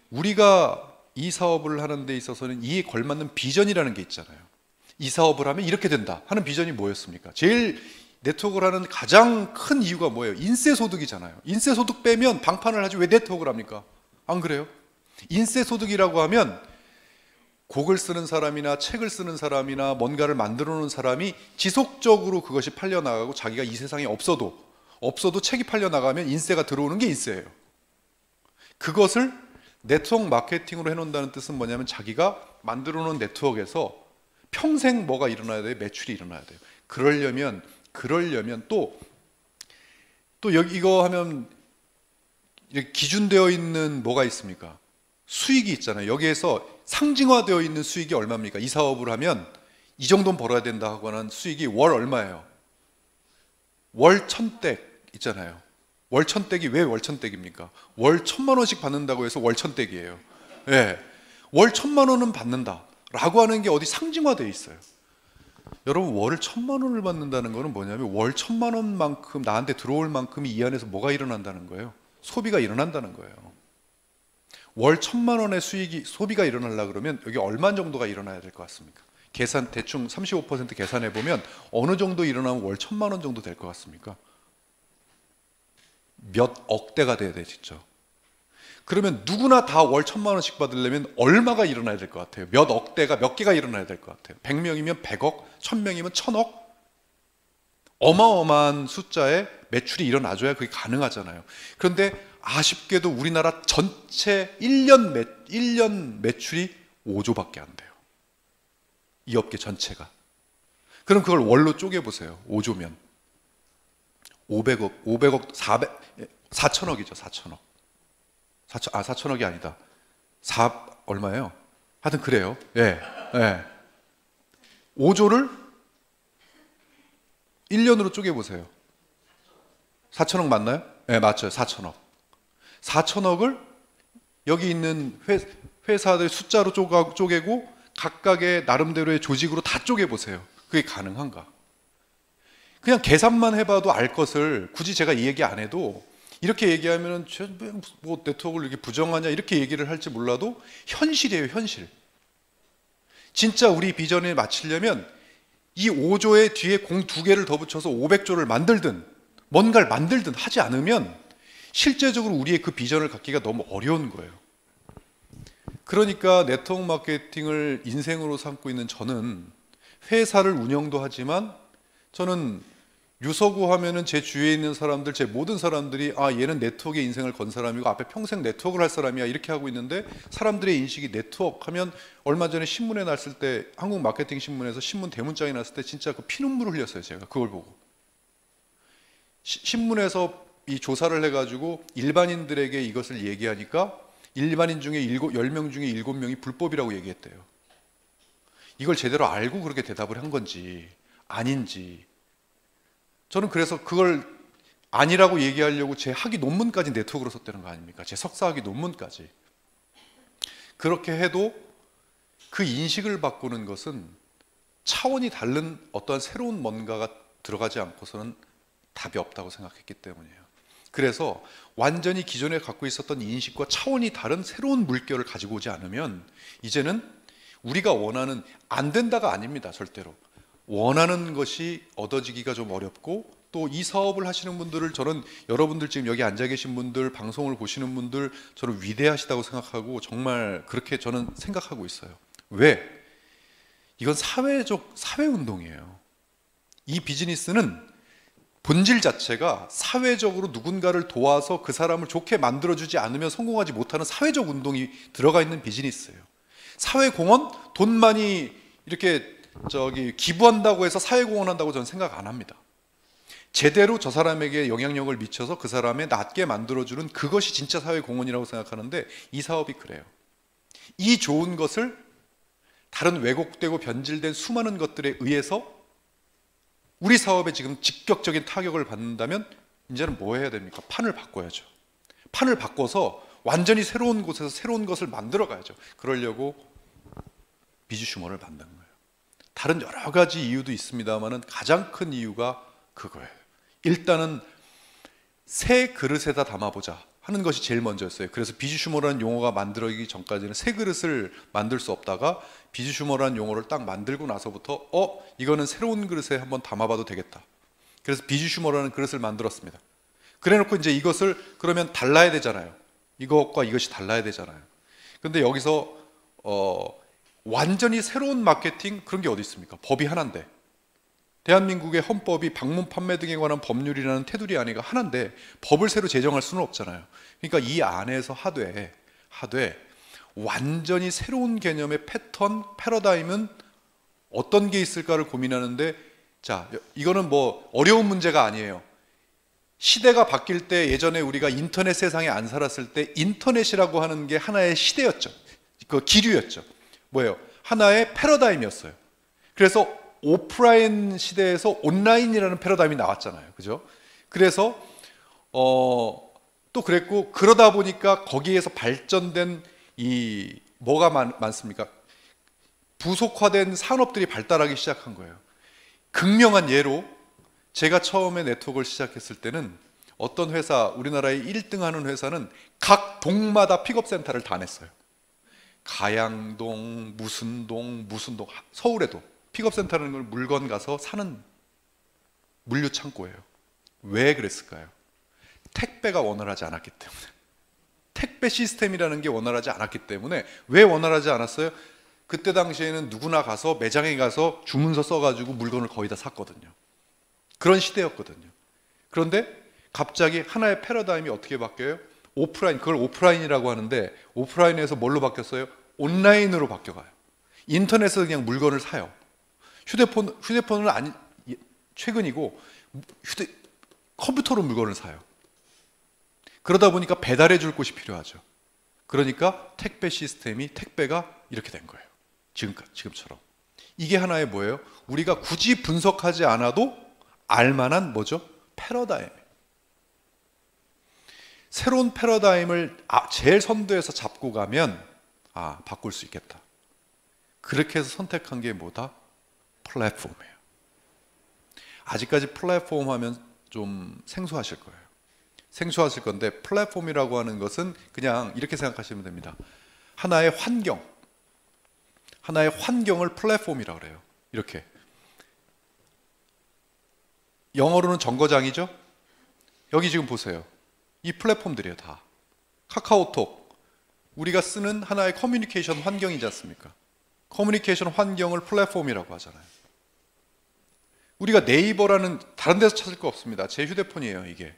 우리가 이 사업을 하는 데 있어서는 이에 걸맞는 비전이라는 게 있잖아요. 이 사업을 하면 이렇게 된다 하는 비전이 뭐였습니까? 제일 네트워크를 하는 가장 큰 이유가 뭐예요? 인세소득이잖아요. 인세소득 빼면 방판을 하지 왜 네트워크를 합니까? 안 그래요? 인세소득이라고 하면 곡을 쓰는 사람이나 책을 쓰는 사람이나 뭔가를 만들어 놓은 사람이 지속적으로 그것이 팔려나가고, 자기가 이 세상에 없어도 책이 팔려나가면 인세가 들어오는 게 인세예요. 그것을 네트워크 마케팅으로 해놓는다는 뜻은 뭐냐면, 자기가 만들어 놓은 네트워크에서 평생 뭐가 일어나야 돼요? 매출이 일어나야 돼요. 그러려면 또 여기 이거 하면 이렇게 기준되어 있는 뭐가 있습니까? 수익이 있잖아요. 여기에서 상징화되어 있는 수익이 얼마입니까? 이 사업을 하면 이 정도는 벌어야 된다 하고 하는 수익이 월 얼마예요? 월 1,000댁 있잖아요. 월 1,000댁이 왜 월 1,000댁입니까? 월 1,000만 원씩 받는다고 해서 월 1,000댁이에요. 예. 월 1,000만 원은 받는다 라고 하는 게 어디 상징화되어 있어요. 여러분, 월 1,000만 원을 받는다는 거는 뭐냐면, 월 1,000만 원만큼 나한테 들어올 만큼이 이 안에서 뭐가 일어난다는 거예요? 소비가 일어난다는 거예요. 월 1,000만 원의 소비가 일어나려고 그러면 여기 얼마 정도가 일어나야 될 것 같습니까? 대충 35% 계산해 보면 어느 정도 일어나면 월 1,000만 원 정도 될 것 같습니까? 몇 억대가 돼야 되죠. 그러면 누구나 다 월 1,000만 원씩 받으려면 얼마가 일어나야 될 것 같아요? 몇 억대가 몇 개가 일어나야 될 것 같아요? 100명이면 100억, 1000명이면 1000억? 어마어마한 숫자의 매출이 일어나줘야 그게 가능하잖아요. 그런데 아쉽게도 우리나라 전체 1년 매출이 5조밖에 안 돼요. 이 업계 전체가. 그럼 그걸 월로 쪼개보세요. 5조면 500억, 4천억이죠. 4천억. 4천억이 아니다. 얼마예요? 하여튼 그래요. 예. 예. 5조를 1년으로 쪼개보세요. 4천억 맞나요? 네, 맞죠. 4천억. 4천억을 여기 있는 회사들 숫자로 쪼개고 각각의 나름대로의 조직으로 다 쪼개보세요. 그게 가능한가? 그냥 계산만 해봐도 알 것을 굳이 제가 이 얘기 안 해도 이렇게 얘기하면 뭐 네트워크를 이렇게 부정하냐 이렇게 얘기를 할지 몰라도 현실이에요. 현실. 진짜 우리 비전에 맞추려면 이 5조의 뒤에 공 2개를 더 붙여서 500조를 만들든 뭔가를 만들든 하지 않으면 실제적으로 우리의 그 비전을 갖기가 너무 어려운 거예요. 그러니까 네트워크 마케팅을 인생으로 삼고 있는 저는 회사를 운영도 하지만 저는 유서구 하면은 제 주위에 있는 사람들, 제 모든 사람들이 얘는 네트워크의 인생을 건 사람이고 앞에 평생 네트워크를 할 사람이야 이렇게 하고 있는데 사람들의 인식이 네트워크 하면 얼마 전에 신문에 났을 때 한국 마케팅 신문에서 신문 대문장이 났을 때 진짜 그 피눈물을 흘렸어요. 제가 그걸 보고 신문에서 이 조사를 해가지고 일반인들에게 이것을 얘기하니까 일반인 중에 10명 중에 7명이 불법이라고 얘기했대요. 이걸 제대로 알고 그렇게 대답을 한 건지 아닌지 저는 그래서 그걸 아니라고 얘기하려고 제 학위 논문까지 네트워크로 썼다는 거 아닙니까? 제 석사학위 논문까지. 그렇게 해도 그 인식을 바꾸는 것은 차원이 다른 어떠한 새로운 뭔가가 들어가지 않고서는 답이 없다고 생각했기 때문이에요. 그래서 완전히 기존에 갖고 있었던 인식과 차원이 다른 새로운 물결을 가지고 오지 않으면 이제는 우리가 원하는 안 된다가 아닙니다. 절대로. 원하는 것이 얻어지기가 좀 어렵고 또 이 사업을 하시는 분들을 저는 여러분들 지금 여기 앉아 계신 분들 방송을 보시는 분들 저는 위대하시다고 생각하고 정말 그렇게 저는 생각하고 있어요. 왜? 이건 사회운동이에요. 이 비즈니스는 본질 자체가 사회적으로 누군가를 도와서 그 사람을 좋게 만들어주지 않으면 성공하지 못하는 사회적 운동이 들어가 있는 비즈니스예요. 사회공헌? 돈 많이 이렇게 기부한다고 해서 사회공헌 한다고 저는 생각 안 합니다. 제대로 저 사람에게 영향력을 미쳐서 그 사람의 낫게 만들어주는 그것이 진짜 사회공헌이라고 생각하는데 이 사업이 그래요. 이 좋은 것을 다른 왜곡되고 변질된 수많은 것들에 의해서 우리 사업에 지금 직격적인 타격을 받는다면 이제는 뭐 해야 됩니까? 판을 바꿔야죠. 판을 바꿔서 완전히 새로운 곳에서 새로운 것을 만들어 가야죠. 그러려고 비즈슈머를 만든 거예요. 다른 여러 가지 이유도 있습니다만 가장 큰 이유가 그거예요. 일단은 새 그릇에다 담아보자 하는 것이 제일 먼저였어요. 그래서 비즈슈머라는 용어가 만들어지기 전까지는 새 그릇을 만들 수 없다가 비즈슈머라는 용어를 딱 만들고 나서부터 이거는 새로운 그릇에 한번 담아봐도 되겠다. 그래서 비즈슈머라는 그릇을 만들었습니다. 그래놓고 이제 이것을 그러면 달라야 되잖아요. 이것과 이것이 달라야 되잖아요. 근데 여기서 완전히 새로운 마케팅 그런 게 어디 있습니까? 법이 하나인데 대한민국의 헌법이 방문 판매 등에 관한 법률이라는 테두리 안에가 하나인데 법을 새로 제정할 수는 없잖아요. 그러니까 이 안에서 하되 완전히 새로운 개념의 패턴, 패러다임은 어떤 게 있을까를 고민하는데 자, 이거는 뭐 어려운 문제가 아니에요. 시대가 바뀔 때 예전에 우리가 인터넷 세상에 안 살았을 때 인터넷이라고 하는 게 하나의 시대였죠. 그 기류였죠. 뭐예요? 하나의 패러다임이었어요. 그래서 오프라인 시대에서 온라인이라는 패러다임이 나왔잖아요. 그죠? 그래서 또 그랬고 그러다 보니까 거기에서 발전된 뭐가 많습니까? 부속화된 산업들이 발달하기 시작한 거예요. 극명한 예로 제가 처음에 네트워크를 시작했을 때는 어떤 회사, 우리나라의 1등 하는 회사는 각 동마다 픽업센터를 다 냈어요. 가양동, 무슨 동, 서울에도 픽업센터라는 걸 물건 가서 사는 물류 창고예요. 왜 그랬을까요? 택배가 원활하지 않았기 때문에. 택배 시스템이라는 게 원활하지 않았기 때문에. 왜 원활하지 않았어요? 그때 당시에는 누구나 가서 매장에 가서 주문서 써가지고 물건을 거의 다 샀거든요. 그런 시대였거든요. 그런데 갑자기 하나의 패러다임이 어떻게 바뀌어요? 오프라인, 그걸 오프라인이라고 하는데 오프라인에서 뭘로 바뀌었어요? 온라인으로 바뀌어가요. 인터넷에서 그냥 물건을 사요. 휴대폰은 아니, 최근이고 컴퓨터로 물건을 사요. 그러다 보니까 배달해 줄 곳이 필요하죠. 그러니까 택배 시스템이, 택배가 이렇게 된 거예요. 지금처럼. 이게 하나의 뭐예요? 우리가 굳이 분석하지 않아도 알만한 뭐죠? 패러다임. 새로운 패러다임을 제일 선두에서 잡고 가면 바꿀 수 있겠다. 그렇게 해서 선택한 게 뭐다? 플랫폼이에요. 아직까지 플랫폼 하면 좀 생소하실 거예요. 생소하실 건데 플랫폼이라고 하는 것은 그냥 이렇게 생각하시면 됩니다. 하나의 환경을 플랫폼이라고 그래요. 이렇게. 영어로는 정거장이죠? 여기 지금 보세요. 이 플랫폼들이에요, 다. 카카오톡, 우리가 쓰는 하나의 커뮤니케이션 환경이지 않습니까? 커뮤니케이션 환경을 플랫폼이라고 하잖아요. 우리가 네이버라는 다른 데서 찾을 거 없습니다. 제 휴대폰이에요, 이게.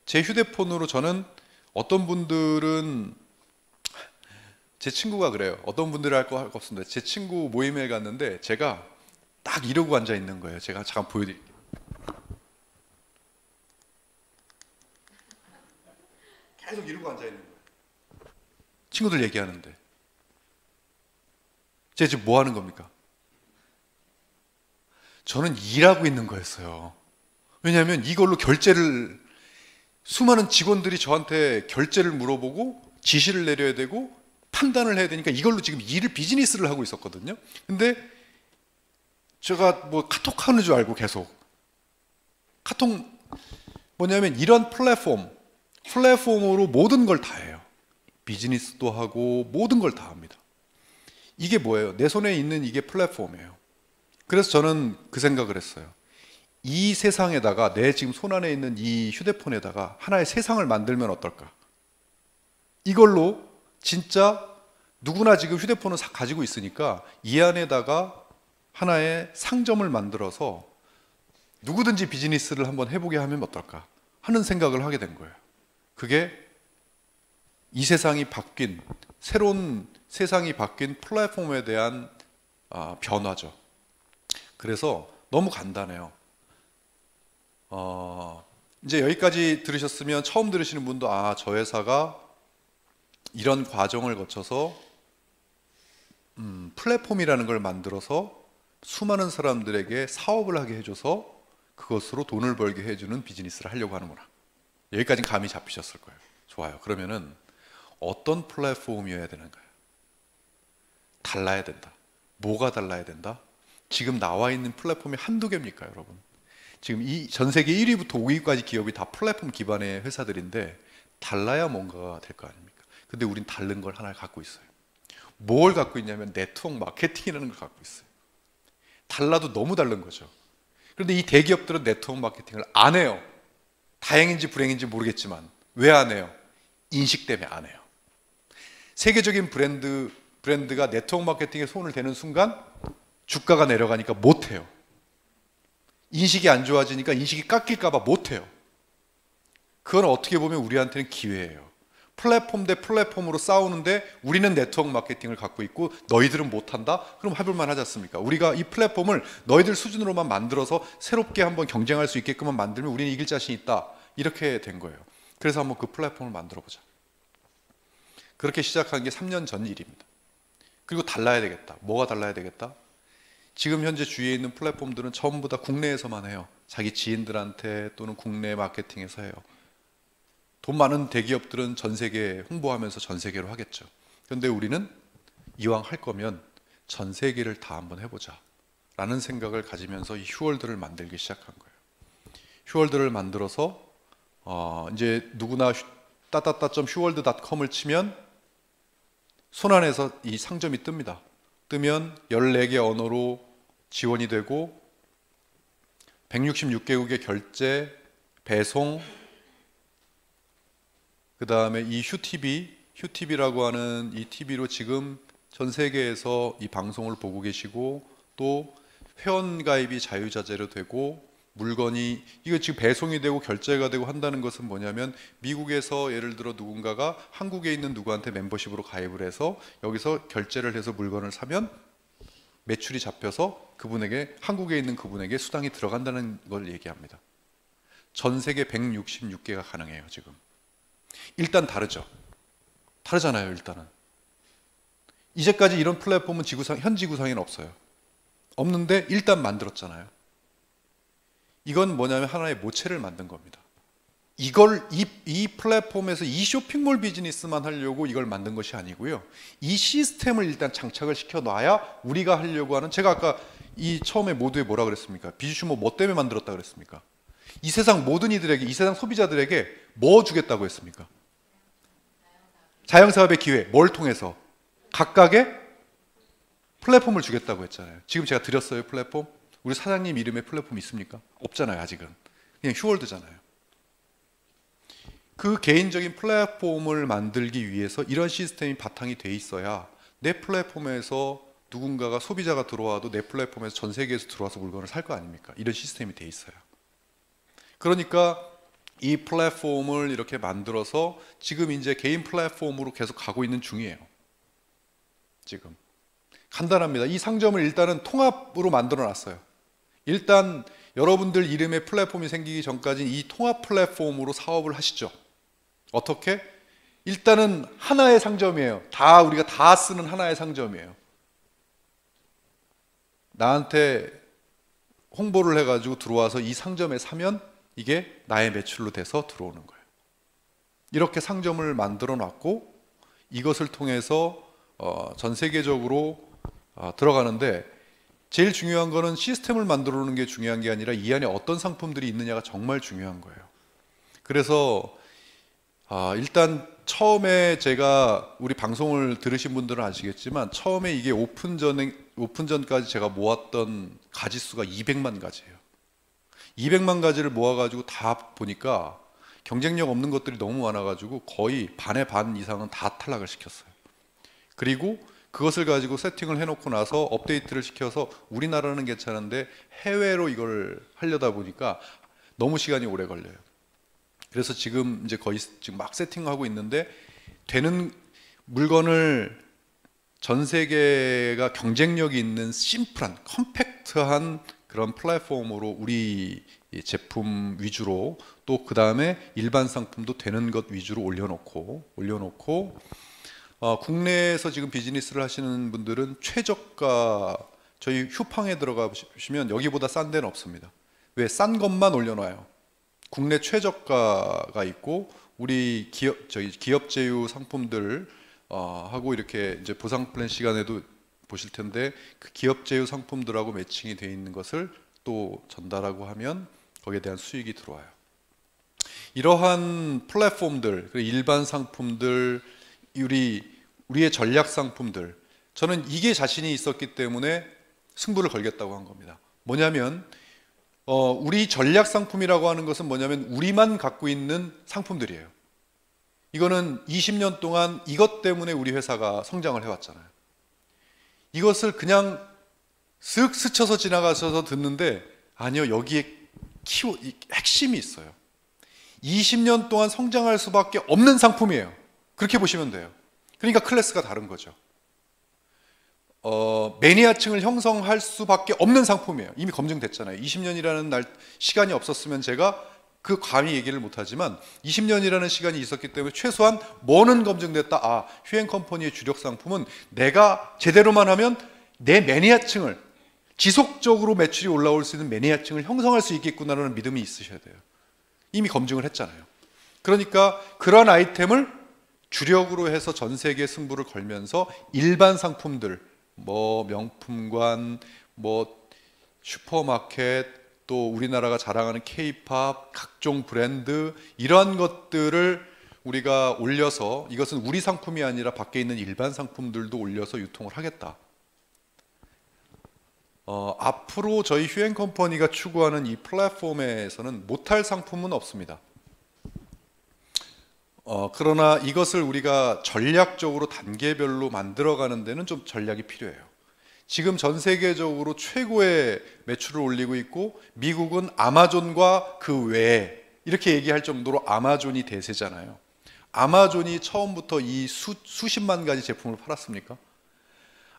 제 휴대폰으로 저는 어떤 분들은 제 친구가 그래요. 어떤 분들이 할 거 없습니다. 제 친구 모임에 갔는데 제가 딱 이러고 앉아 있는 거예요. 제가 잠깐 보여드릴게요. 계속 이러고 앉아 있는 거예요. 친구들 얘기하는데. 제가 지금 뭐 하는 겁니까? 저는 일하고 있는 거였어요. 왜냐하면 이걸로 수많은 직원들이 저한테 결제를 물어보고 지시를 내려야 되고 판단을 해야 되니까 이걸로 지금 비즈니스를 하고 있었거든요. 근데 제가 뭐 카톡 하는 줄 알고 계속 카톡 뭐냐면 이런 플랫폼으로 모든 걸 다 해요. 비즈니스도 하고 모든 걸 다 합니다. 이게 뭐예요? 내 손에 있는 이게 플랫폼이에요. 그래서 저는 그 생각을 했어요. 이 세상에다가 내 지금 손 안에 있는 이 휴대폰에다가 하나의 세상을 만들면 어떨까? 이걸로 진짜 누구나 지금 휴대폰을 가지고 있으니까 이 안에다가 하나의 상점을 만들어서 누구든지 비즈니스를 한번 해보게 하면 어떨까 하는 생각을 하게 된 거예요. 그게 이 세상이 바뀐, 새로운 세상이 바뀐 플랫폼에 대한 변화죠. 그래서 너무 간단해요. 이제 여기까지 들으셨으면 처음 들으시는 분도 저 회사가 이런 과정을 거쳐서 플랫폼이라는 걸 만들어서 수많은 사람들에게 사업을 하게 해줘서 그것으로 돈을 벌게 해주는 비즈니스를 하려고 하는구나. 여기까지는 감이 잡히셨을 거예요. 좋아요. 그러면은 어떤 플랫폼이어야 되는가요? 달라야 된다. 뭐가 달라야 된다? 지금 나와 있는 플랫폼이 한두 개입니까, 여러분? 지금 이 전 세계 1위부터 5위까지 기업이 다 플랫폼 기반의 회사들인데 달라야 뭔가가 될 거 아닙니까? 근데 우린 다른 걸 하나 갖고 있어요. 뭘 갖고 있냐면 네트워크 마케팅이라는 걸 갖고 있어요. 달라도 너무 다른 거죠. 그런데 이 대기업들은 네트워크 마케팅을 안 해요. 다행인지 불행인지 모르겠지만 왜 안 해요? 인식 때문에 안 해요. 세계적인 브랜드가 네트워크 마케팅에 손을 대는 순간 주가가 내려가니까 못 해요. 인식이 안 좋아지니까 인식이 깎일까 봐 못 해요. 그건 어떻게 보면 우리한테는 기회예요. 플랫폼 대 플랫폼으로 싸우는데 우리는 네트워크 마케팅을 갖고 있고 너희들은 못한다? 그럼 해볼만 하지 않습니까? 우리가 이 플랫폼을 너희들 수준으로만 만들어서 새롭게 한번 경쟁할 수 있게끔만 만들면 우리는 이길 자신이 있다. 이렇게 된 거예요. 그래서 한번 그 플랫폼을 만들어보자. 그렇게 시작한 게 3년 전 일입니다. 그리고 달라야 되겠다. 뭐가 달라야 되겠다? 지금 현재 주위에 있는 플랫폼들은 전부 다 국내에서만 해요. 자기 지인들한테 또는 국내 마케팅에서 해요. 돈 많은 대기업들은 전 세계에 홍보하면서 전 세계로 하겠죠. 그런데 우리는 이왕 할 거면 전 세계를 다 한번 해보자 라는 생각을 가지면서 이 휴월드를 만들기 시작한 거예요. 휴월드를 만들어서 이제 누구나 따따따.휴월드.com을 치면 손안에서 이 상점이 뜹니다. 뜨면 14개 언어로 지원이 되고 166개국의 결제, 배송, 그 다음에 이 휴티비라고 하는 이 TV로 지금 전 세계에서 이 방송을 보고 계시고 또 회원 가입이 자유자재로 되고 물건이 이거 지금 배송이 되고 결제가 되고 한다는 것은 뭐냐면 미국에서 예를 들어 누군가가 한국에 있는 누구한테 멤버십으로 가입을 해서 여기서 결제를 해서 물건을 사면 매출이 잡혀서 그분에게 한국에 있는 그분에게 수당이 들어간다는 걸 얘기합니다. 전 세계 166개가 가능해요 지금. 일단 다르잖아요 일단은. 이제까지 이런 플랫폼은 현 지구상에는 없어요. 없는데 일단 만들었잖아요. 이건 뭐냐면 하나의 모체를 만든 겁니다. 이 플랫폼에서 이 쇼핑몰 비즈니스만 하려고 이걸 만든 것이 아니고요. 이 시스템을 일단 장착을 시켜놔야 우리가 하려고 하는, 제가 아까 이 처음에 모두에 뭐라 그랬습니까? 비주슈머 뭐 때문에 만들었다 그랬습니까? 이 세상 모든 이들에게, 이 세상 소비자들에게 뭐 주겠다고 했습니까? 자영사업의 기회, 뭘 통해서? 각각의 플랫폼을 주겠다고 했잖아요. 지금 제가 드렸어요 플랫폼? 우리 사장님 이름의 플랫폼 있습니까? 없잖아요 아직은. 그냥 휴월드잖아요. 그 개인적인 플랫폼을 만들기 위해서 이런 시스템이 바탕이 돼 있어야 내 플랫폼에서 누군가가 소비자가 들어와도 내 플랫폼에서 전 세계에서 들어와서 물건을 살 거 아닙니까? 이런 시스템이 돼 있어요. 그러니까 이 플랫폼을 이렇게 만들어서 지금 이제 개인 플랫폼으로 계속 가고 있는 중이에요. 지금 간단합니다. 이 상점을 일단은 통합으로 만들어 놨어요. 일단 여러분들 이름의 플랫폼이 생기기 전까지는 이 통합 플랫폼으로 사업을 하시죠. 어떻게? 일단은 하나의 상점이에요. 우리가 다 쓰는 하나의 상점이에요. 나한테 홍보를 해가지고 들어와서 이 상점에 사면 이게 나의 매출로 돼서 들어오는 거예요. 이렇게 상점을 만들어 놨고 이것을 통해서 전 세계적으로 들어가는데 제일 중요한 거는 시스템을 만들어 놓는 게 중요한 게 아니라 이 안에 어떤 상품들이 있느냐가 정말 중요한 거예요. 그래서 일단 처음에 제가 우리 방송을 들으신 분들은 아시겠지만 처음에 이게 오픈 전까지 제가 모았던 가지수가 200만 가지예요. 200만 가지를 모아가지고 다 보니까 경쟁력 없는 것들이 너무 많아가지고 거의 반의 반 이상은 다 탈락을 시켰어요. 그리고 그것을 가지고 세팅을 해놓고 나서 업데이트를 시켜서 우리나라는 괜찮은데 해외로 이걸 하려다 보니까 너무 시간이 오래 걸려요. 그래서 지금 이제 거의 지금 막 세팅하고 있는데 되는 물건을 전 세계가 경쟁력이 있는 심플한 컴팩트한 그런 플랫폼으로 우리 제품 위주로 또 그 다음에 일반 상품도 되는 것 위주로 올려놓고 국내에서 지금 비즈니스를 하시는 분들은 최저가 저희 휴팡에 들어가 보시면 여기보다 싼 데는 없습니다. 왜? 싼 것만 올려놔요. 국내 최저가가 있고 우리 기업 제휴 상품들 하고 이렇게 이제 보상 플랜 시간에도 보실 텐데 그 기업 제휴 상품들하고 매칭이 되어 있는 것을 또 전달하고 하면 거기에 대한 수익이 들어와요. 이러한 플랫폼들, 일반 상품들, 우리의 전략 상품들, 저는 이게 자신이 있었기 때문에 승부를 걸겠다고 한 겁니다. 뭐냐면 우리 전략 상품이라고 하는 것은 뭐냐면 우리만 갖고 있는 상품들이에요. 이거는 20년 동안 이것 때문에 우리 회사가 성장을 해왔잖아요. 이것을 그냥 쓱 스쳐서 지나가셔서 듣는데 아니요, 여기에 핵심이 있어요. 20년 동안 성장할 수밖에 없는 상품이에요. 그렇게 보시면 돼요. 그러니까 클래스가 다른 거죠. 매니아층을 형성할 수밖에 없는 상품이에요. 이미 검증됐잖아요. 20년이라는 시간이 없었으면 제가 그 감히 얘기를 못하지만 20년이라는 시간이 있었기 때문에 최소한 뭐는 검증됐다. 휴앤컴퍼니의 주력 상품은 내가 제대로만 하면 내 매니아층을 지속적으로 매출이 올라올 수 있는 매니아층을 형성할 수 있겠구나라는 믿음이 있으셔야 돼요. 이미 검증을 했잖아요. 그러니까 그런 아이템을 주력으로 해서 전 세계 승부를 걸면서 일반 상품들, 뭐 명품관, 뭐 슈퍼마켓, 또 우리나라가 자랑하는 K-팝, 각종 브랜드 이러한 것들을 우리가 올려서 이것은 우리 상품이 아니라 밖에 있는 일반 상품들도 올려서 유통을 하겠다. 앞으로 저희 휴앤컴퍼니가 추구하는 이 플랫폼에서는 못할 상품은 없습니다. 그러나 이것을 우리가 전략적으로 단계별로 만들어가는 데는 좀 전략이 필요해요. 지금 전 세계적으로 최고의 매출을 올리고 있고 미국은 아마존과 그 외에 이렇게 얘기할 정도로 아마존이 대세잖아요. 아마존이 처음부터 이 수십만 가지 제품을 팔았습니까?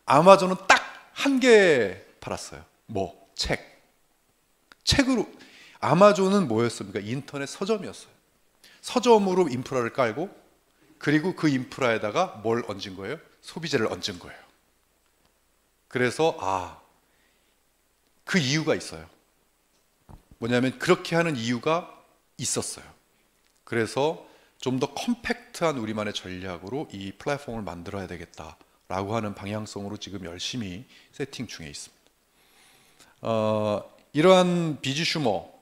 아마존은 딱 한 개 팔았어요. 뭐? 책으로. 아마존은 뭐였습니까? 인터넷 서점이었어요. 서점으로 인프라를 깔고 그리고 그 인프라에다가 뭘 얹은 거예요? 소비재를 얹은 거예요. 그래서 그 이유가 있어요. 뭐냐면 그렇게 하는 이유가 있었어요. 그래서 좀 더 컴팩트한 우리만의 전략으로 이 플랫폼을 만들어야 되겠다라고 하는 방향성으로 지금 열심히 세팅 중에 있습니다. 이러한 비지슈머,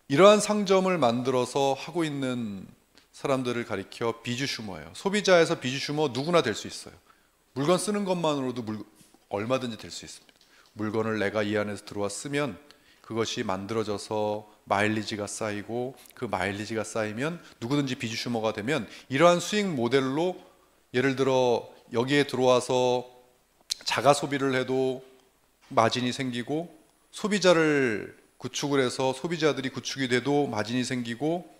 이러한 상점을 만들어서 하고 있는 사람들을 가리켜 비지슈머예요. 소비자에서 비지슈머 누구나 될 수 있어요. 물건 쓰는 것만으로도 얼마든지 될 수 있습니다. 물건을 내가 이 안에서 들어와 쓰면 그것이 만들어져서 마일리지가 쌓이고 그 마일리지가 쌓이면 누구든지 비지슈머가 되면 이러한 수익 모델로 예를 들어 여기에 들어와서 자가 소비를 해도 마진이 생기고 소비자를 구축을 해서 소비자들이 구축이 돼도 마진이 생기고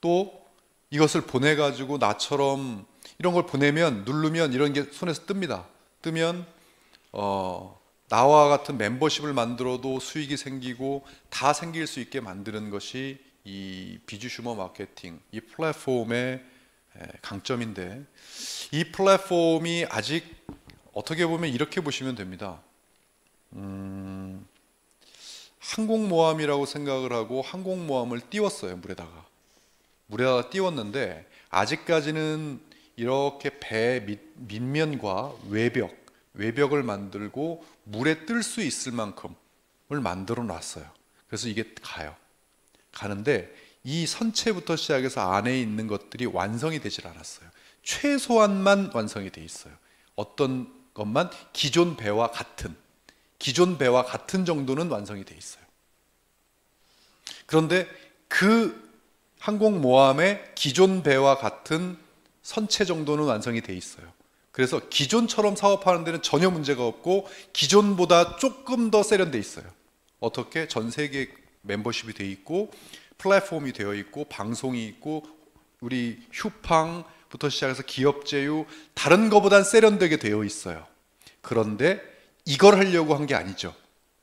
또 이것을 보내가지고 나처럼 이런 걸 보내면 누르면 이런 게 손에서 뜹니다. 뜨면 나와 같은 멤버십을 만들어도 수익이 생기고 다 생길 수 있게 만드는 것이 이 비주슈머 마케팅, 이 플랫폼의 강점인데 이 플랫폼이 아직 어떻게 보면 이렇게 보시면 됩니다. 항공모함이라고 생각을 하고 항공모함을 띄웠어요. 물에다가 띄웠는데 아직까지는 이렇게 배 밑면과 외벽을 만들고 물에 뜰 수 있을 만큼을 만들어 놨어요. 그래서 이게 가는데 이 선체부터 시작해서 안에 있는 것들이 완성이 되질 않았어요. 최소한만 완성이 돼 있어요. 어떤 것만 기존 배와 같은 정도는 완성이 돼 있어요. 그런데 그 항공모함의 기존 배와 같은 선체 정도는 완성이 돼 있어요. 그래서 기존처럼 사업하는 데는 전혀 문제가 없고 기존보다 조금 더 세련돼 있어요. 어떻게? 전 세계 멤버십이 돼 있고 플랫폼이 되어 있고 방송이 있고 우리 휴팡부터 시작해서 기업제휴 다른 거보단 세련되게 되어 있어요. 그런데 이걸 하려고 한 게 아니죠.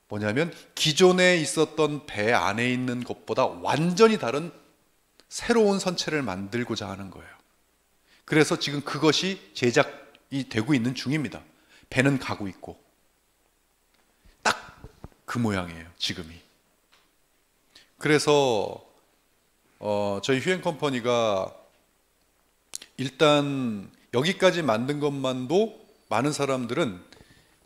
뭐냐면 기존에 있었던 배 안에 있는 것보다 완전히 다른 새로운 선체를 만들고자 하는 거예요. 그래서 지금 그것이 제작이 되고 있는 중입니다. 배는 가고 있고 딱 그 모양이에요. 지금이. 그래서 저희 휴앤컴퍼니가 일단 여기까지 만든 것만도 많은 사람들은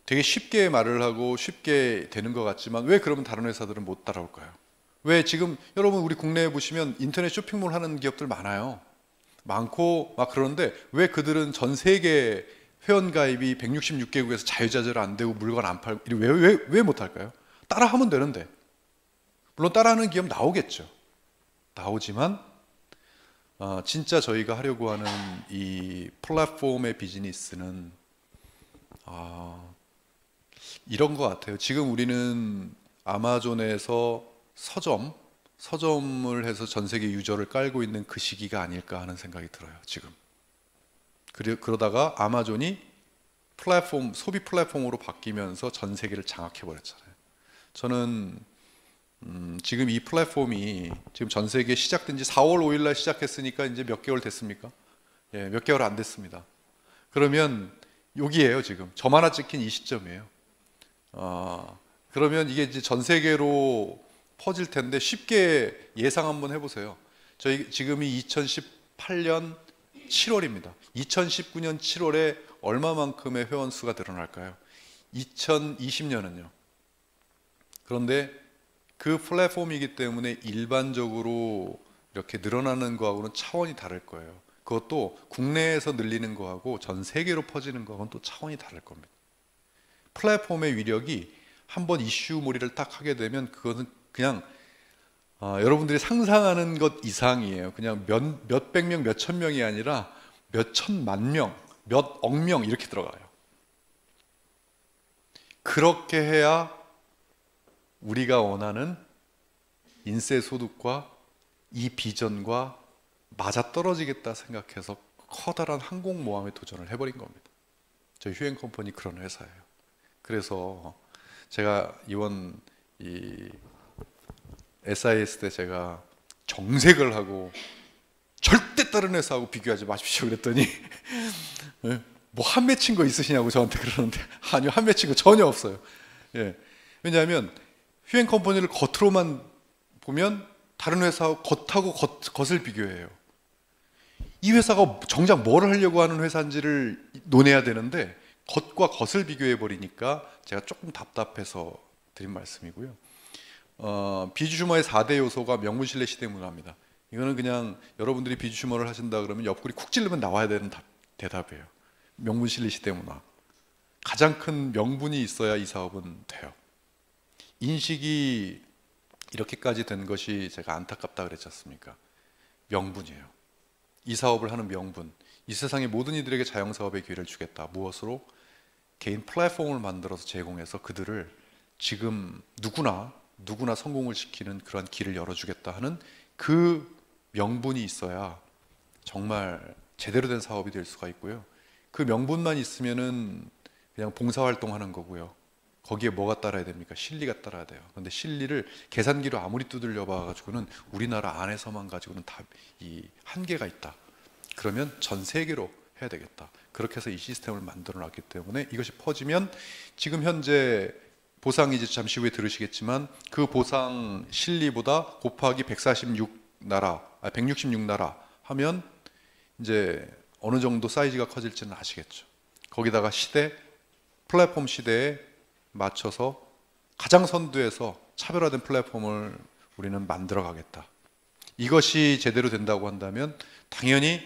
되게 쉽게 말을 하고 쉽게 되는 것 같지만 왜 그러면 다른 회사들은 못 따라올까요? 왜 지금 여러분 우리 국내에 보시면 인터넷 쇼핑몰 하는 기업들 많고 막 그러는데 왜 그들은 전 세계 회원가입이 166개국에서 자유자재로 안 되고 물건 안 팔고 왜 못할까요? 따라하면 되는데. 물론 따라하는 기업 나오겠죠. 나오지만 진짜 저희가 하려고 하는 이 플랫폼의 비즈니스는 이런 것 같아요. 지금 우리는 아마존에서 서점을 해서 전 세계 유저를 깔고 있는 그 시기가 아닐까 하는 생각이 들어요. 지금. 그러다가 아마존이 소비 플랫폼으로 바뀌면서 전 세계를 장악해버렸잖아요. 저는 지금 이 플랫폼이 지금 전 세계에 시작된 지 4월 5일 날 시작했으니까 이제 몇 개월 됐습니까? 예, 몇 개월 안 됐습니다. 그러면 여기에요. 지금 점 하나 찍힌 이 시점이에요. 그러면 이게 이제 전 세계로 퍼질 텐데 쉽게 예상 한번 해보세요. 저희 지금이 2018년 7월입니다. 2019년 7월에 얼마만큼의 회원 수가 늘어날까요? 2020년은요. 그런데 그 플랫폼이기 때문에 일반적으로 이렇게 늘어나는 거하고는 차원이 다를 거예요. 그것도 국내에서 늘리는 거하고 전 세계로 퍼지는 거하고는 또 차원이 다를 겁니다. 플랫폼의 위력이 한번 이슈몰이를 딱 하게 되면 그것은 그냥 여러분들이 상상하는 것 이상이에요. 그냥 몇백 명, 몇천 명이 아니라 몇천만 명, 몇억 명 이렇게 들어가요. 그렇게 해야 우리가 원하는 인세 소득과 이 비전과 맞아떨어지겠다 생각해서 커다란 항공모함에 도전을 해버린 겁니다. 저희 휴행컴퍼니 그런 회사예요. 그래서 제가 이번 이 SIS 때 제가 정색을 하고 절대 다른 회사하고 비교하지 마십시오 그랬더니 뭐 한 맺힌 거 있으시냐고 저한테 그러는데 아니요, 한 맺힌 거 전혀 없어요. 예. 왜냐하면 휴행컴퍼니를 겉으로만 보면 다른 회사하고 겉하고 겉을 비교해요. 이 회사가 정작 뭘 하려고 하는 회사인지를 논해야 되는데 겉과 겉을 비교해 버리니까 제가 조금 답답해서 드린 말씀이고요. 비주슈머의 4대 요소가 명문신뢰 시대 문화입니다. 이거는 그냥 여러분들이 비주슈머를 하신다 그러면 옆구리 쿡 찌르면 나와야 되는 대답이에요. 명문신뢰 시대 문화. 가장 큰 명분이 있어야 이 사업은 돼요. 인식이 이렇게까지 된 것이 제가 안타깝다 그랬지 않습니까? 명분이에요. 이 사업을 하는 명분. 이 세상의 모든 이들에게 자영사업의 기회를 주겠다. 무엇으로? 개인 플랫폼을 만들어서 제공해서 그들을 지금 누구나 성공을 시키는 그런 길을 열어주겠다 하는 그 명분이 있어야 정말 제대로 된 사업이 될 수가 있고요. 그 명분만 있으면은 그냥 봉사활동하는 거고요. 거기에 뭐가 따라야 됩니까? 실리가 따라야 돼요. 그런데 실리를 계산기로 아무리 두들려 봐가지고는 우리나라 안에서만 가지고는 다 이 한계가 있다. 그러면 전 세계로 해야 되겠다. 그렇게 해서 이 시스템을 만들어 놨기 때문에 이것이 퍼지면 지금 현재 보상이 이제 잠시 후에 들으시겠지만 그 보상 실리보다 곱하기 166나라 하면 이제 어느 정도 사이즈가 커질지는 아시겠죠. 거기다가 플랫폼 시대에 맞춰서 가장 선두에서 차별화된 플랫폼을 우리는 만들어 가겠다. 이것이 제대로 된다고 한다면 당연히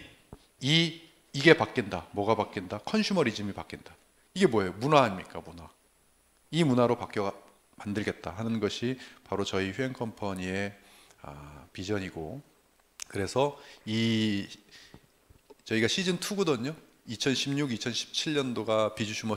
이게 바뀐다. 뭐가 바뀐다? 컨슈머리즘이 바뀐다. 이게 뭐예요? 문화 아닙니까? 문화. 이 문화로 만들겠다 하는 것이 바로 저희 휴행컴퍼니의 비전이고, 그래서 저희가 시즌 2거든요. 2016, 2017년도가 비주슈머